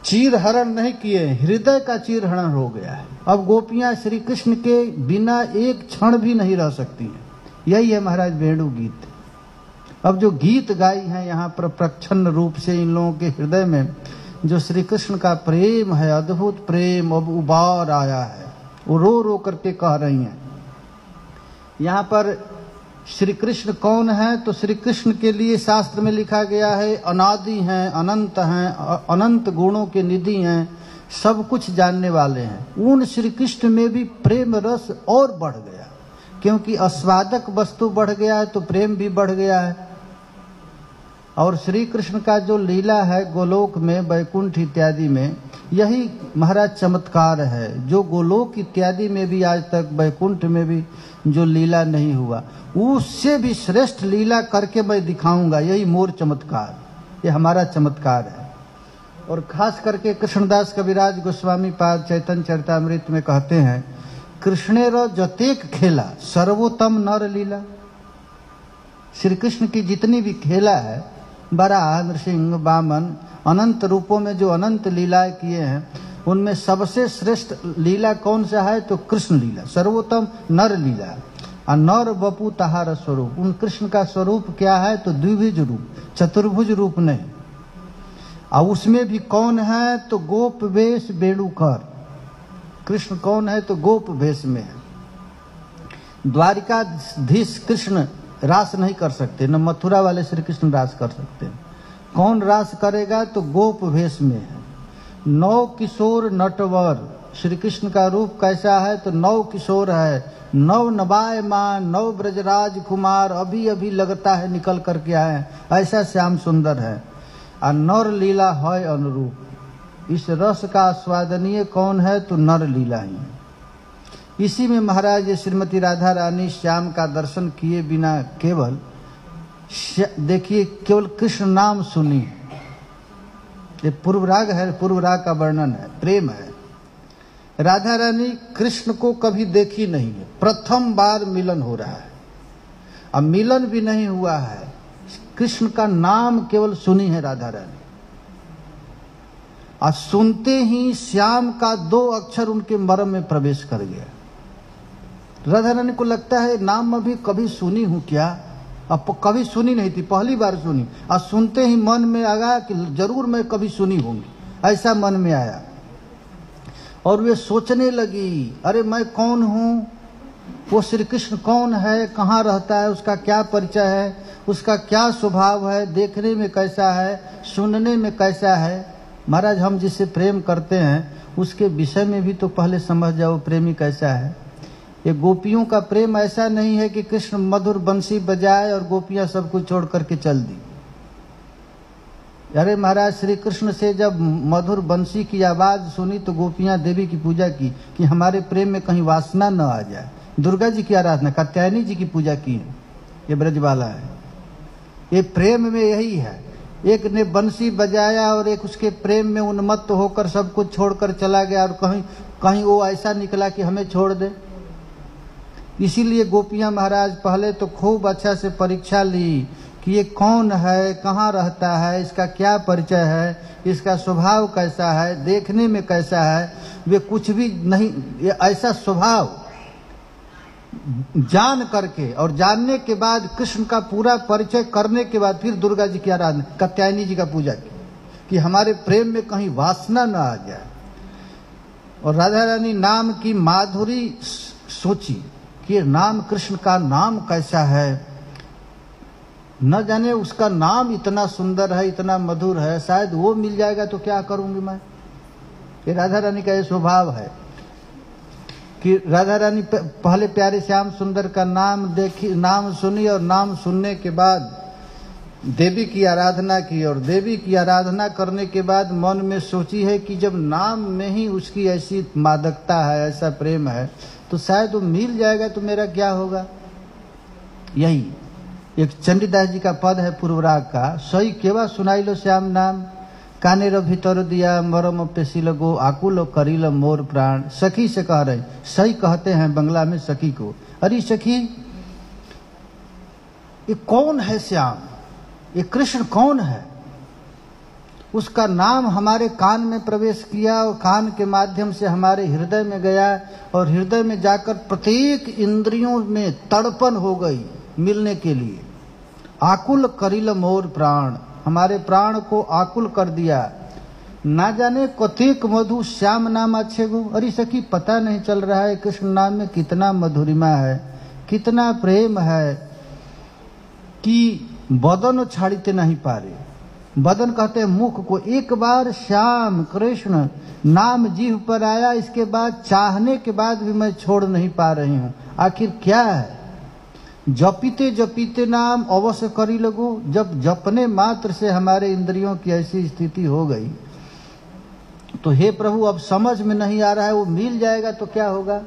Speaker 1: चीरहरण नहीं किए, हृदय का चीरहरण हो गया है। अब गोपियां श्री कृष्ण के बिना एक क्षण भी नहीं रह सकती हैं। यही है महाराज वेणु गीत। अब जो गीत गाई हैं यहाँ पर प्रच्छन्न रूप से इन लोगों के हृदय में जो श्री कृष्ण का प्रेम है, अद्भुत प्रेम अब उबार आया है, वो रो रो करके कह रही हैं। यहाँ पर श्री कृष्ण कौन है? तो श्री कृष्ण के लिए शास्त्र में लिखा गया है अनादि हैं, अनंत हैं, अनंत गुणों के निधि हैं, सब कुछ जानने वाले हैं। उन श्री कृष्ण में भी प्रेम रस और बढ़ गया, क्योंकि आस्वादक वस्तु बढ़ गया है तो प्रेम भी बढ़ गया है। और श्री कृष्ण का जो लीला है गोलोक में, वैकुंठ इत्यादि में, यही महाराज चमत्कार है जो गोलोक इत्यादि में भी आज तक, वैकुंठ में भी जो लीला नहीं हुआ, उससे भी श्रेष्ठ लीला करके मैं दिखाऊंगा। यही मोर चमत्कार, ये हमारा चमत्कार है। और खास करके कृष्णदास कविराज गोस्वामी पाद चैतन्य चरितामृत में कहते हैं, कृष्णेर जतेक खेला सर्वोत्तम नर लीला। श्री कृष्ण की जितनी भी खेला है, बराह, नृसिंह, वामन, अनंत रूपों में जो अनंत लीलाएं किए हैं, उनमें सबसे श्रेष्ठ लीला कौन सा है? तो कृष्ण लीला, सर्वोत्तम नर लीला। और नर वपु तहार स्वरूप, उन कृष्ण का स्वरूप क्या है? तो द्विभुज रूप, चतुर्भुज रूप नहीं। और उसमें भी कौन है? तो गोप वेश वेणुकर। कृष्ण कौन है? तो गोप वेश में है। द्वारिकाधीश कृष्ण रास नहीं कर सकते, न मथुरा वाले श्री कृष्ण रास कर सकते हैं। कौन रास करेगा? तो गोप वेश में है। 9 किशोर नटवर, श्री कृष्ण का रूप कैसा है? तो 9 किशोर है, 9 नवायमान, 9 ब्रजराज कुमार अभी अभी लगता है निकल करके आए, ऐसा श्याम सुंदर है। और नर लीला है अनुरूप। इस रस का आस्वादनीय कौन है? तो नर लीला ही। इसी में महाराज श्रीमती राधा रानी श्याम का दर्शन किए बिना केवल देखिए, केवल कृष्ण नाम सुनी। ये पूर्व राग है, पूर्व राग का वर्णन है, प्रेम है। राधा रानी कृष्ण को कभी देखी नहीं है, प्रथम बार मिलन हो रहा है। अब मिलन भी नहीं हुआ है, कृष्ण का नाम केवल सुनी है राधा रानी। और सुनते ही श्याम का 2 अक्षर उनके मर्म में प्रवेश कर गया। राधा रानी को लगता है नाम अभी कभी सुनी हूं क्या, अब कभी सुनी नहीं थी, पहली बार सुनी, और सुनते ही मन में आया कि जरूर मैं कभी सुनी होंगी, ऐसा मन में आया। और वे सोचने लगी, अरे मैं कौन हूँ, वो श्री कृष्ण कौन है, कहाँ रहता है, उसका क्या परिचय है, उसका क्या स्वभाव है, देखने में कैसा है, सुनने में कैसा है। महाराज हम जिससे प्रेम करते हैं उसके विषय में भी तो पहले समझ जाओ प्रेमी कैसा है। ये गोपियों का प्रेम ऐसा नहीं है कि कृष्ण मधुर बंसी बजाए और गोपियां सब कुछ छोड़ करके चल दी। अरे महाराज श्री कृष्ण से जब मधुर बंसी की आवाज सुनी तो गोपियां देवी की पूजा की कि हमारे प्रेम में कहीं वासना न आ जाए। दुर्गा जी की आराधना, कात्यायनी जी की पूजा की है। ये ब्रजबाला है, ये प्रेम में यही है। एक ने बंसी बजाया और एक उसके प्रेम में उन्मत्त होकर सब कुछ छोड़कर चला गया, और कहीं कहीं वो ऐसा निकला कि हमें छोड़ दे। इसीलिए गोपियां महाराज पहले तो खूब अच्छा से परीक्षा ली कि ये कौन है, कहाँ रहता है, इसका क्या परिचय है, इसका स्वभाव कैसा है, देखने में कैसा है। वे कुछ भी नहीं, ये ऐसा स्वभाव जान करके और जानने के बाद कृष्ण का पूरा परिचय करने के बाद फिर दुर्गा जी की आराधना, कात्यायनी जी का पूजा की कि हमारे प्रेम में कहीं वासना न आ जाए। और राधा रानी नाम की माधुरी सोची कि नाम कृष्ण का नाम कैसा है, न जाने उसका नाम इतना सुंदर है, इतना मधुर है, शायद वो मिल जाएगा तो क्या करूंगी मैं। ये राधा रानी का ये स्वभाव है कि राधा रानी पहले प्यारे श्याम सुंदर का नाम देखी, नाम सुनी, और नाम सुनने के बाद देवी की आराधना की, और देवी की आराधना करने के बाद मन में सोची है कि जब नाम में ही उसकी ऐसी मादकता है, ऐसा प्रेम है, तो शायद वो मिल जाएगा तो मेरा क्या होगा। यही एक चंडीदास जी का पद है पूर्वराग का, सही केवा सुनाई लो श्याम नाम, कानेर भीतर दिया मरम पेशी लगो, आकुल करील मोर प्राण। सखी से कह रहे, सही कहते हैं बंगला में सखी को, अरे सखी ये कौन है श्याम, ये कृष्ण कौन है। उसका नाम हमारे कान में प्रवेश किया और कान के माध्यम से हमारे हृदय में गया, और हृदय में जाकर प्रत्येक इंद्रियों में तड़पन हो गई मिलने के लिए। आकुल करील मोर प्राण, हमारे प्राण को आकुल कर दिया। ना जाने कतेक मधु श्याम नाम अच्छे गो। अरे सखी पता नहीं चल रहा है कृष्ण नाम में कितना मधुरिमा है, कितना प्रेम है कि बदन छाड़ते नहीं पा रहे। बदन कहते हैं मुख को। एक बार श्याम कृष्ण नाम जीभ पर आया, इसके बाद चाहने के बाद भी मैं छोड़ नहीं पा रही हूँ। आखिर क्या है। जपीते जपीते नाम अवश्य करी लगो। जब जपने मात्र से हमारे इंद्रियों की ऐसी स्थिति हो गई तो हे प्रभु अब समझ में नहीं आ रहा है, वो मिल जाएगा तो क्या होगा।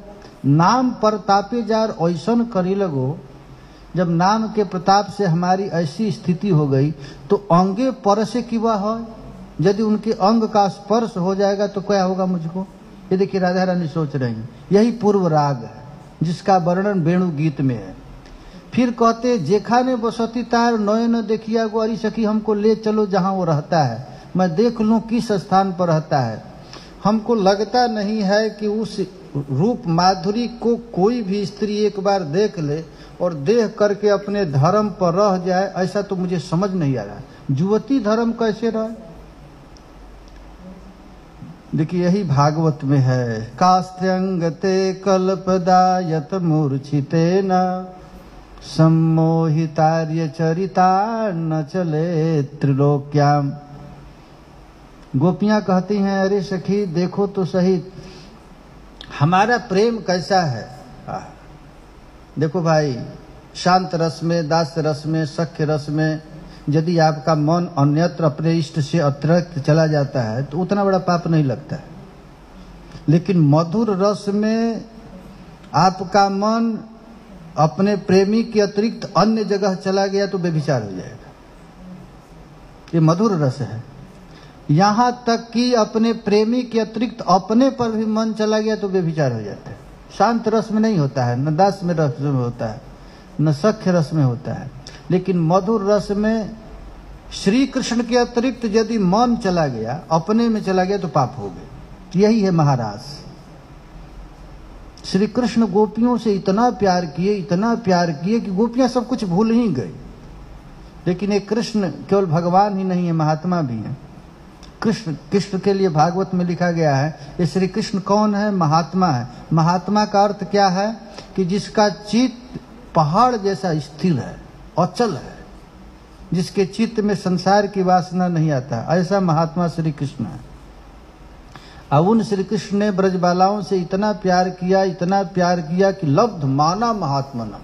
Speaker 1: नाम पर तापे जार ऐसन करी लगो। जब नाम के प्रताप से हमारी ऐसी स्थिति हो गई तो अंगे पर से किवा हो, यदि उनके अंग का स्पर्श हो जाएगा तो क्या होगा मुझको। ये देखिए राधा रानी सोच रही हैं। यही पूर्व राग है जिसका वर्णन वेणु गीत में है। फिर कहते जेखा ने बसती तार नये न देखिया गो। अरी सखी हमको ले चलो जहां वो रहता है, मैं देख लूं किस स्थान पर रहता है। हमको लगता नहीं है कि उस रूप माधुरी को कोई भी स्त्री एक बार देख ले और देख करके अपने धर्म पर रह जाए, ऐसा तो मुझे समझ नहीं आ रहा। युवती धर्म कैसे रहे। देखिए यही भागवत में है। कास्त्यंगते कल्पदायत मूर्छिते न सम्मोहितार्य चरिता न चले त्रिलोक्याम। गोपियां कहती हैं अरे सखी देखो तो सही हमारा प्रेम कैसा है। देखो भाई, शांत रस में, दास्य रस में, सख्य रस में यदि आपका मन अन्यत्र अपने इष्ट से अतिरिक्त चला जाता है तो उतना बड़ा पाप नहीं लगता है। लेकिन मधुर रस में आपका मन अपने प्रेमी के अतिरिक्त अन्य जगह चला गया तो व्यभिचार हो जाएगा। ये मधुर रस है। यहां तक कि अपने प्रेमी के अतिरिक्त अपने पर भी मन चला गया तो व्यभिचार हो जाता है। शांत रस में नहीं होता है, न दास में रस में होता है, न सख्य रस में होता है। लेकिन मधुर रस में श्री कृष्ण के अतिरिक्त यदि मन चला गया, अपने में चला गया तो पाप हो गए। यही है महाराज। श्री कृष्ण गोपियों से इतना प्यार किए, इतना प्यार किए कि गोपियां सब कुछ भूल ही गई। लेकिन ये कृष्ण केवल भगवान ही नहीं है, महात्मा भी है। कृष्ण के लिए भागवत में लिखा गया है, ये श्री कृष्ण कौन है? महात्मा है। महात्मा का अर्थ क्या है? कि जिसका चित्त पहाड़ जैसा स्थिर है, अचल है, जिसके चित्त में संसार की वासना नहीं आता, ऐसा महात्मा श्री कृष्ण है। अब उन श्री कृष्ण ने ब्रजबालाओं से इतना प्यार किया कि लब्ध माना महात्मना,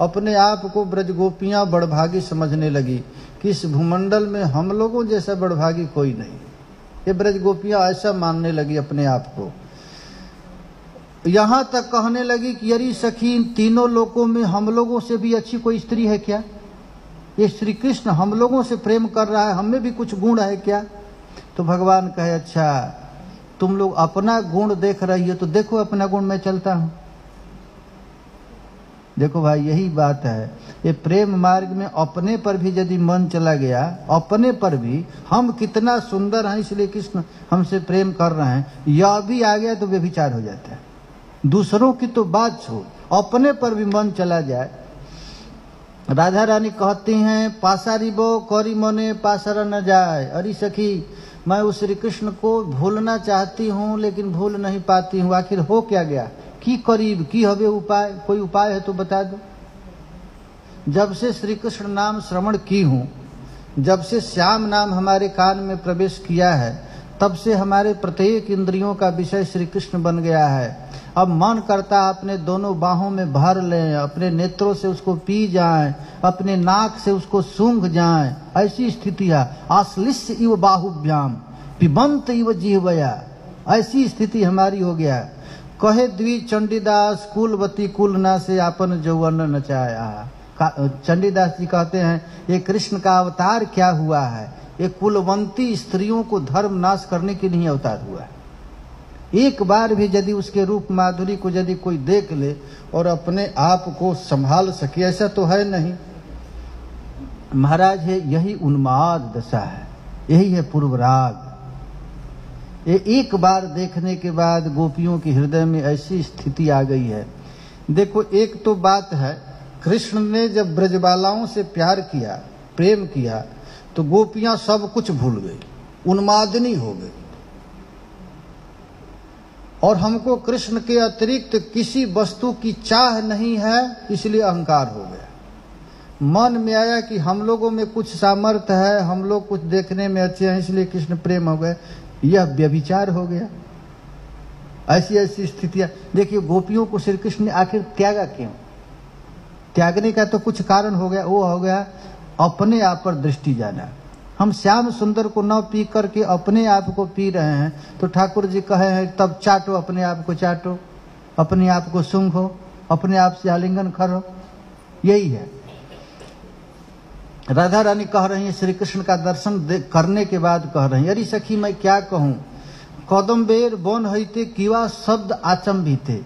Speaker 1: अपने आप को ब्रज गोपियां बड़भागी समझने लगी कि इस भूमंडल में हम लोगों जैसा बड़भागी कोई नहीं। ये ब्रज गोपियां ऐसा मानने लगी अपने आप को। यहां तक कहने लगी कि अरे सखी, इन तीनों लोकों में हम लोगों से भी अच्छी कोई स्त्री है क्या? ये श्री कृष्ण हम लोगों से प्रेम कर रहा है, हमें भी कुछ गुण है क्या? तो भगवान कहे, अच्छा तुम लोग अपना गुण देख रही हो तो देखो अपना गुण मैं चलता हूं। देखो भाई, यही बात है। ये प्रेम मार्ग में अपने पर भी यदि मन चला गया, अपने पर भी हम कितना सुंदर हैं इसलिए कृष्ण हमसे प्रेम कर रहे हैं, यह भी आ गया तो व्यभिचार हो जाता है। दूसरों की तो बात छोड़, अपने पर भी मन चला जाए। राधा रानी कहती हैं, पासारिबो कौरी मने पासरा न जाए। अरे सखी, मैं उस श्री कृष्ण को भूलना चाहती हूँ लेकिन भूल नहीं पाती हूँ। आखिर हो क्या गया? की करीब की हवे उपाय? कोई उपाय है तो बता दो। जब से श्री कृष्ण नाम श्रवण की हूँ, जब से श्याम नाम हमारे कान में प्रवेश किया है, तब से हमारे प्रत्येक इंद्रियों का विषय श्री कृष्ण बन गया है। अब मन करता अपने दोनों बाहों में भर लें, अपने नेत्रों से उसको पी जाएं, अपने नाक से उसको सूंघ जाएं। ऐसी स्थिति है। आश्लिष्य इव बाहुभ्याम पिबंत इव जिह्वया, ऐसी स्थिति हमारी हो गया। कहे द्वि चंडीदास कुलवती कुलना से आपन जौवन नचाया। चंडीदास जी कहते हैं, ये कृष्ण का अवतार क्या हुआ है? ये कुलवंती स्त्रियों को धर्म नाश करने के लिए अवतार हुआ है। एक बार भी यदि उसके रूप माधुरी को यदि कोई देख ले और अपने आप को संभाल सके, ऐसा तो है नहीं महाराज। है यही उन्माद दशा है, यही है पूर्वराग। ये एक बार देखने के बाद गोपियों के हृदय में ऐसी स्थिति आ गई है। देखो, एक तो बात है, कृष्ण ने जब ब्रजबालाओं से प्यार किया, प्रेम किया, तो गोपियां सब कुछ भूल गई, उन्मादिनी हो गई। और हमको कृष्ण के अतिरिक्त किसी वस्तु की चाह नहीं है, इसलिए अहंकार हो गया। मन में आया कि हम लोगों में कुछ सामर्थ्य है, हम लोग कुछ देखने में अच्छे हैं, इसलिए कृष्ण प्रेम हो गए। यह व्यभिचार हो गया। ऐसी ऐसी स्थितियां देखिए। गोपियों को श्री कृष्ण ने आखिर त्यागा क्यों? त्यागने का तो कुछ कारण हो गया। वो हो गया अपने आप पर दृष्टि जाना। हम श्याम सुंदर को न पी करके अपने आप को पी रहे हैं, तो ठाकुर जी कहे हैं तब चाटो, अपने आप को चाटो, अपने आप को सूंघो, अपने आप से आलिंगन करो। यही है। राधा रानी कह रही है, श्री कृष्ण का दर्शन करने के बाद कह रही है, अरे सखी मैं क्या कहूँ, कदम्बेर बोन हईते किवा शब्द आचंभिते।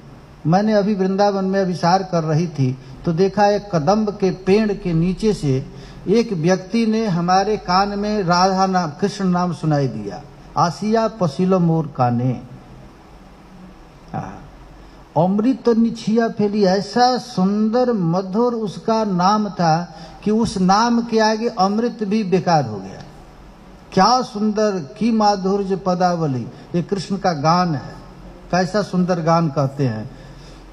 Speaker 1: मैंने अभी वृंदावन में अभिसार कर रही थी तो देखा एक कदम्ब के पेड़ के नीचे से एक व्यक्ति ने हमारे कान में राधा नाम, कृष्ण नाम सुनाई दिया। आसिया पसीलो मोर काने, अमृत निछिया फैली। ऐसा सुंदर मधुर उसका नाम था कि उस नाम के आगे अमृत भी बेकार हो गया। क्या सुंदर की माधुर्य पदावली, ये कृष्ण का गान है। कैसा सुंदर गान कहते हैं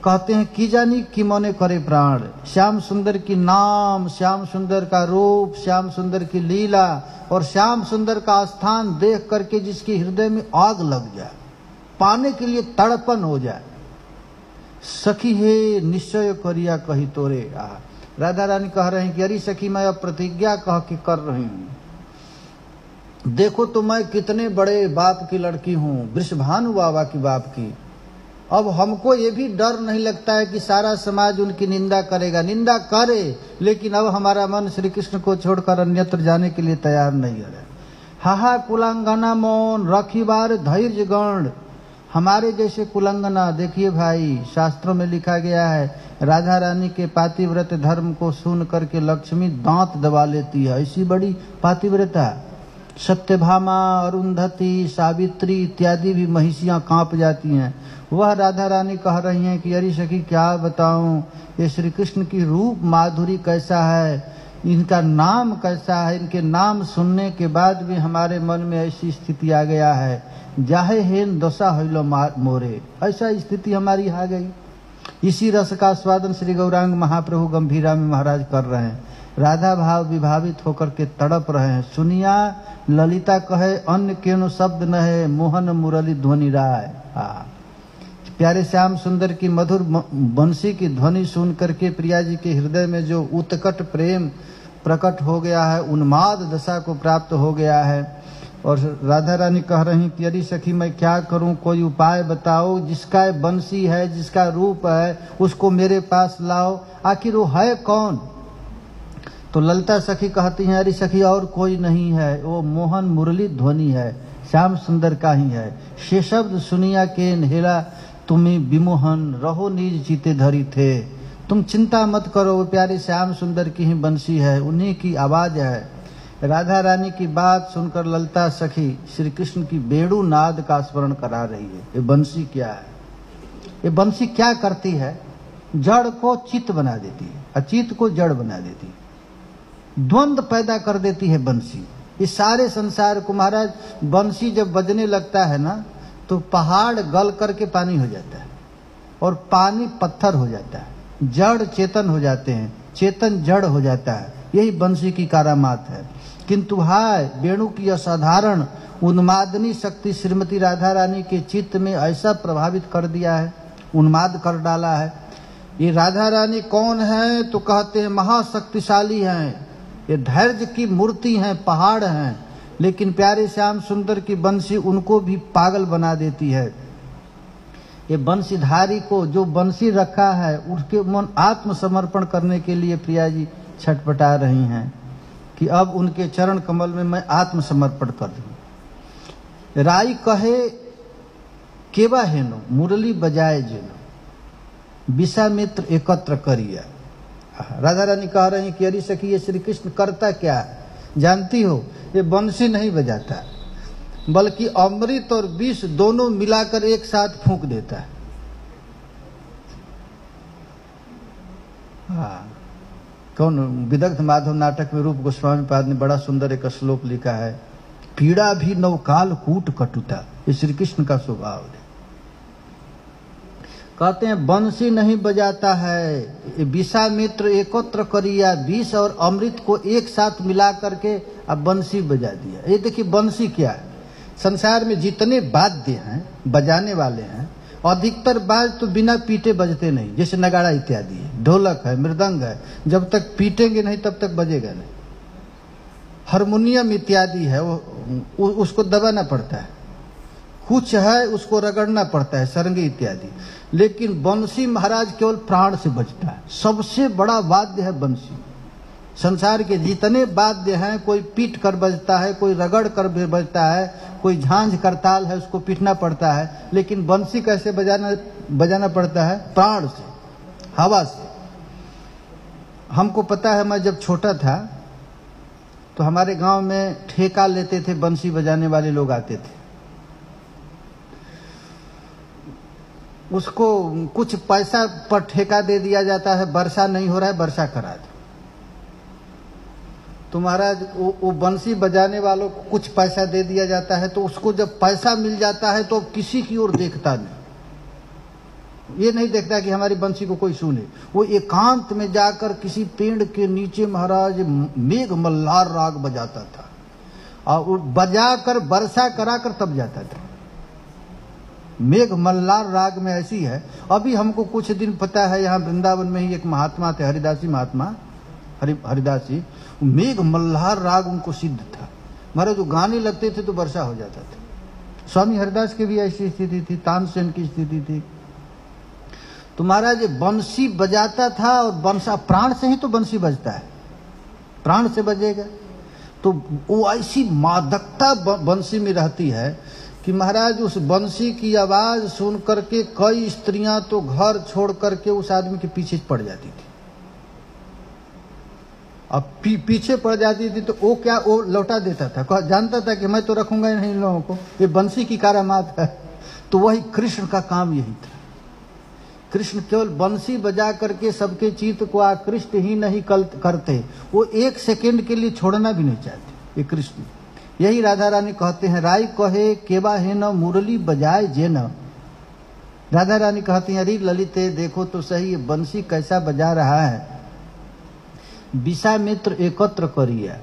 Speaker 1: की जानी कि मने करे प्राण। श्याम सुंदर की नाम, श्याम सुंदर का रूप, श्याम सुंदर की लीला और श्याम सुंदर का स्थान देख करके जिसके हृदय में आग लग जाए, पाने के लिए तड़पन हो जाए। सखी हे निश्चय करिया कही तोरे। राधा रानी कह रहे हैं कि अरे सखी मैं अब प्रतिज्ञा कह के कर रही हूं। देखो तो मैं कितने बड़े बाप की लड़की हूं, वृषभानु बाबा की बाप की। अब हमको ये भी डर नहीं लगता है कि सारा समाज उनकी निंदा करेगा। निंदा करे, लेकिन अब हमारा मन श्री कृष्ण को छोड़कर अन्यत्र जाने के लिए तैयार नहीं है। हाहा कुलांगना मौन रखीबार धैर्य गण। हमारे जैसे कुलंगना, देखिए भाई, शास्त्रों में लिखा गया है राधा रानी के पातिव्रत धर्म को सुन करके लक्ष्मी दांत दबा लेती है। ऐसी बड़ी पातिव्रता। सत्यभामा, अरुंधति, सावित्री इत्यादि भी महिषियां कांप जाती हैं। वह राधा रानी कह रही हैं कि अरे सखी क्या बताऊं, ये श्री कृष्ण की रूप माधुरी कैसा है इनका नाम कैसा है, इनके नाम सुनने के बाद भी हमारे मन में ऐसी स्थिति आ गया है, जाहे हेन दशा हइलो मोरे, ऐसा स्थिति हमारी आ गई। इसी रस का आस्वादन श्री गौरांग महाप्रभु गंभीरा में महाराज कर रहे हैं। राधा भाव विभावित होकर के तड़प रहे हैं। सुनिया ललिता कहे अन्य केनो शब्द न है, मोहन मुरली ध्वनि राय। प्यारे श्याम सुंदर की मधुर बंसी की ध्वनि सुन करके प्रिया जी के हृदय में जो उत्कट प्रेम प्रकट हो गया है, उन्माद दशा को प्राप्त हो गया है। और राधा रानी कह रही कि अरे सखी मैं क्या करूं, कोई उपाय बताओ, जिसका बंसी है, जिसका रूप है, उसको मेरे पास लाओ, आखिर वो है कौन। तो ललिता सखी कहती हैं अरे सखी और कोई नहीं है, वो मोहन मुरली ध्वनि है, श्याम सुंदर का ही है। से शब्द सुनिया के हेला तुम्हें विमोहन, रहो निज जीते धरी थे। तुम चिंता मत करो, वो प्यारे श्याम सुंदर की ही बंसी है, उन्हीं की आवाज है। राधा रानी की बात सुनकर ललिता सखी श्री कृष्ण की बेड़ू नाद का स्मरण करा रही है। ये बंसी क्या है, ये बंसी क्या करती है, जड़ को चित्त बना देती है, अचित को जड़ बना देती है, द्वंद्व पैदा कर देती है बंसी। इस सारे संसार को महाराज बंसी जब बजने लगता है ना, तो पहाड़ गल करके पानी हो जाता है और पानी पत्थर हो जाता है, जड़ चेतन हो जाते हैं, चेतन जड़ हो जाता है। यही बंसी की करामात है। किंतु हाय वेणु की असाधारण उन्मादनी शक्ति श्रीमती राधा रानी के चित्त में ऐसा प्रभावित कर दिया है, उन्माद कर डाला है। ये राधा रानी कौन है, तो कहते हैं महाशक्तिशाली हैं, ये धैर्य की मूर्ति हैं, पहाड़ हैं। लेकिन प्यारे श्याम सुंदर की बंसी उनको भी पागल बना देती है। ये बंसीधारी को जो बंसी रखा है, उसके मन आत्मसमर्पण करने के लिए प्रिया जी छटपटा रही हैं कि अब उनके चरण कमल में मैं आत्मसमर्पण कर दूं। राई कहे केवा हेनो, मुरली बजाए जेनो, विश्वामित्र एकत्र करिया। राधा रानी कह रही हैं कि अरे सखी ये श्री कृष्ण करता क्या है जानती हो, ये बंसी नहीं बजाता, बल्कि अमृत और विष दोनों मिलाकर एक साथ फूंक देता है। हाँ, कौन विदग्ध माधव नाटक में रूप गोस्वामी पाद ने बड़ा सुंदर एक श्लोक लिखा है, पीड़ा भी नवकाल कूट कटुता। ये श्री कृष्ण का स्वभाव है। कहते हैं बंसी नहीं बजाता है, विश्वामित्र एकत्र करिया, विष और अमृत को एक साथ मिला करके अब बंसी बजा दिया। ये देखिए बंसी क्या है। संसार में जितने वाद्य हैं, बजाने वाले हैं, अधिकतर बाज तो बिना पीटे बजते नहीं, जैसे नगाड़ा इत्यादि है, ढोलक है, मृदंग है, जब तक पीटेंगे नहीं तब तक बजेगा नहीं। हारमोनियम इत्यादि है, वो उसको दबाना पड़ता है, कुछ है उसको रगड़ना पड़ता है, सरंगी इत्यादि। लेकिन बंसी महाराज केवल प्राण से बजता है। सबसे बड़ा वाद्य है बंसी। संसार के जितने वाद्य हैं, कोई पीट कर बजता है, कोई रगड़ कर बजता है, कोई झांझ करताल है उसको पीटना पड़ता है, लेकिन बंसी कैसे बजाना पड़ता है? प्राण से, हवा से। हमको पता है, मैं जब छोटा था तो हमारे गांव में ठेका लेते थे, बंसी बजाने वाले लोग आते थे, उसको कुछ पैसा पर ठेका दे दिया जाता है, वर्षा नहीं हो रहा है वर्षा करा दो। तो महाराज वो बंसी बजाने वालों को कुछ पैसा दे दिया जाता है, तो उसको जब पैसा मिल जाता है तो किसी की ओर देखता नहीं, ये नहीं देखता कि हमारी बंसी को कोई सुने। वो एकांत में जाकर किसी पेड़ के नीचे महाराज मेघ मल्हार राग बजाता था, और वो बजाकर वर्षा कराकर तब जाता था। मेघ मल्हार राग में ऐसी है। अभी हमको कुछ दिन पता है, यहाँ वृंदावन में ही एक महात्मा थे, हरिदासी महात्मा, हरिदासी, मेघ मल्हार राग उनको सिद्ध था। महाराज जो गाने लगते थे तो वर्षा हो जाता था। स्वामी हरिदास की भी ऐसी स्थिति थी, तानसेन की स्थिति थी। तो महाराज बंसी बजाता था, और बंसा प्राण से ही तो बंसी बजता है, प्राण से बजेगा तो वो ऐसी मादकता बंसी में रहती है कि महाराज उस बंसी की आवाज सुन करके कई स्त्रियां तो घर छोड़ करके उस आदमी के पीछे पड़ जाती थी। अब पीछे पड़ जाती थी तो वो क्या, वो लौटा देता था, जानता था कि मैं तो रखूंगा ही नहीं इन लोगों को, ये बंसी की करामात है। तो वही कृष्ण का काम यही था कृष्ण केवल बंसी बजा करके सबके चित्त को आकृष्ट ही नहीं करते, वो एक सेकंड के लिए छोड़ना भी नहीं चाहते ये कृष्ण। यही राधा रानी कहते हैं, राई कहे केवा है न मुरली बजाए जे न। राधा रानी कहती हैं, अरे ललिते देखो तो सही ये बंसी कैसा बजा रहा है। विषामित्र एकत्र करिया,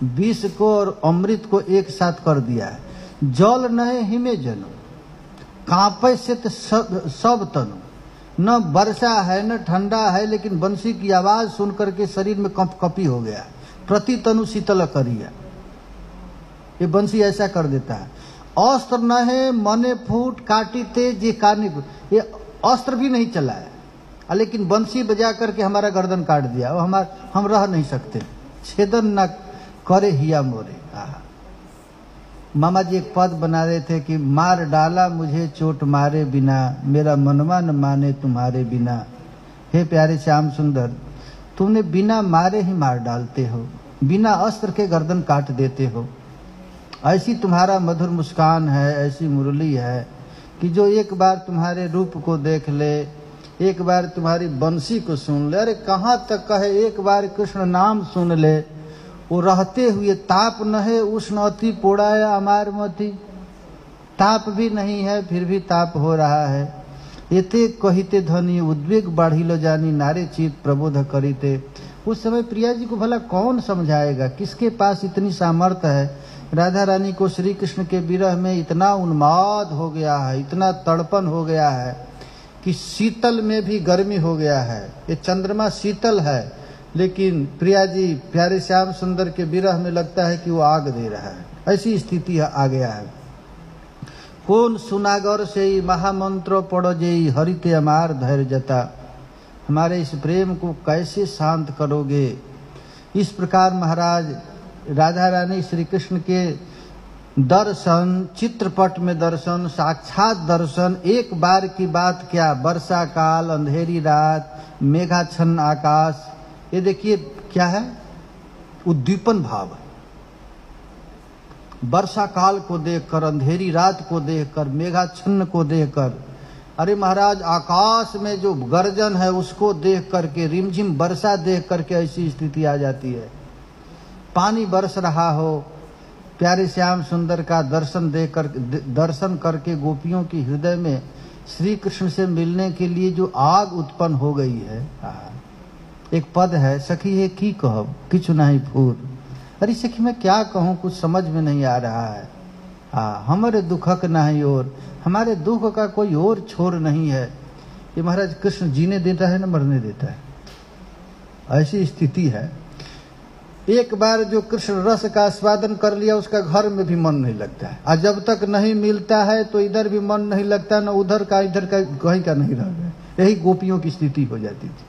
Speaker 1: विष को और अमृत को एक साथ कर दिया है। जल नहे हिमे जनो, कांपे से तो सब तनु। न वर्षा है न ठंडा है, लेकिन बंसी की आवाज सुन करके शरीर में कंपकपी हो गया। प्रति तनु शीतल करिया, ये बंसी ऐसा कर देता है। अस्त्र न है मने फूट काटी तेज ये काने, ये अस्त्र भी नहीं चला है, लेकिन बंसी बजा करके हमारा गर्दन काट दिया। हम रह नहीं सकते, छेदन न करे हिया मोरे। मामा जी एक पद बना रहे थे कि मार डाला मुझे चोट मारे बिना, मेरा मनवा न माने तुम्हारे बिना। हे प्यारे श्याम सुंदर, तुमने बिना मारे ही मार डालते हो, बिना अस्त्र के गर्दन काट देते हो। ऐसी तुम्हारा मधुर मुस्कान है, ऐसी मुरली है कि जो एक बार तुम्हारे रूप को देख ले, एक बार तुम्हारी बंसी को सुन ले, अरे कहाँ तक कहे एक बार कृष्ण नाम सुन ले, वो रहते हुए ताप न है उष्ण अति पोड़ाया अमार मती। ताप भी नहीं है फिर भी ताप हो रहा है। एते कहिते ध्वनि उद्वेग बाढ़िलो जानी, नारे चित प्रबोध करिते। उस समय प्रिया जी को भला कौन समझाएगा, किसके पास इतनी सामर्थ्य है। राधा रानी को श्री कृष्ण के विरह में इतना उन्माद हो गया है, इतना तड़पन हो गया है कि शीतल में भी गर्मी हो गया है। ये चंद्रमा शीतल है, लेकिन प्रिया जी प्यारे श्याम सुंदर के विरह में लगता है कि वो आग दे रहा है। ऐसी स्थिति आ गया है। कौन सुनागर से महामंत्र पढ़ो जेई हरिते अमार धैर्य जता। हमारे इस प्रेम को कैसे शांत करोगे। इस प्रकार महाराज राधा रानी श्री कृष्ण के दर्शन, चित्रपट में दर्शन, साक्षात दर्शन, एक बार की बात क्या, वर्षा काल, अंधेरी रात, मेघाच्छन्न आकाश, ये देखिए क्या है, उद्दीपन भाव है। वर्षा काल को देखकर, अंधेरी रात को देखकर, मेघाच्छन्न को देखकर, अरे महाराज आकाश में जो गर्जन है उसको देख करके, रिमझिम वर्षा देख करके ऐसी स्थिति आ जाती है। पानी बरस रहा हो, प्यारे श्याम सुंदर का दर्शन करके गोपियों की हृदय में श्री कृष्ण से मिलने के लिए जो आग उत्पन्न हो गई है। एक पद है, सखी है की कहब किछु नहीं फूर। अरे सखी मैं क्या कहूँ, कुछ समझ में नहीं आ रहा है। हमारे दुखक नहीं और, हमारे दुख का कोई और छोर नहीं है। ये महाराज कृष्ण जीने देता है न मरने देता है, ऐसी स्थिति है। एक बार जो कृष्ण रस का आस्वादन कर लिया उसका घर में भी मन नहीं लगता है, और जब तक नहीं मिलता है तो इधर भी मन नहीं लगता, न उधर का इधर का कहीं का नहीं रह गया। यही गोपियों की स्थिति हो जाती थी।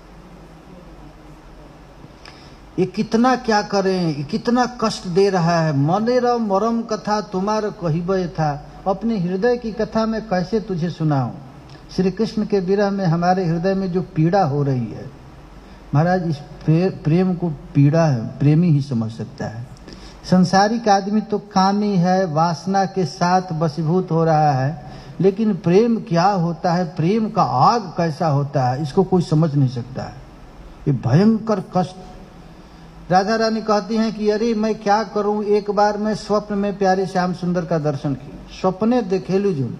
Speaker 1: ये कितना क्या करें, ये कितना कष्ट दे रहा है। मनेर मरम कथा तुम्हारा कहिबे था, अपने हृदय की कथा में कैसे तुझे सुनाऊं। श्री कृष्ण के विरह में हमारे हृदय में जो पीड़ा हो रही है महाराज, इस प्रेम को पीड़ा है प्रेमी ही समझ सकता है। संसारिक आदमी तो कामी है, वासना के साथ वशीभूत हो रहा है, लेकिन प्रेम क्या होता है, प्रेम का आग कैसा होता है, इसको कोई समझ नहीं सकता है। ये भयंकर कष्ट। राधा रानी कहती हैं कि अरे मैं क्या करूं, एक बार मैं स्वप्न में प्यारे श्याम सुंदर का दर्शन किया। स्वप्ने देखेलू जो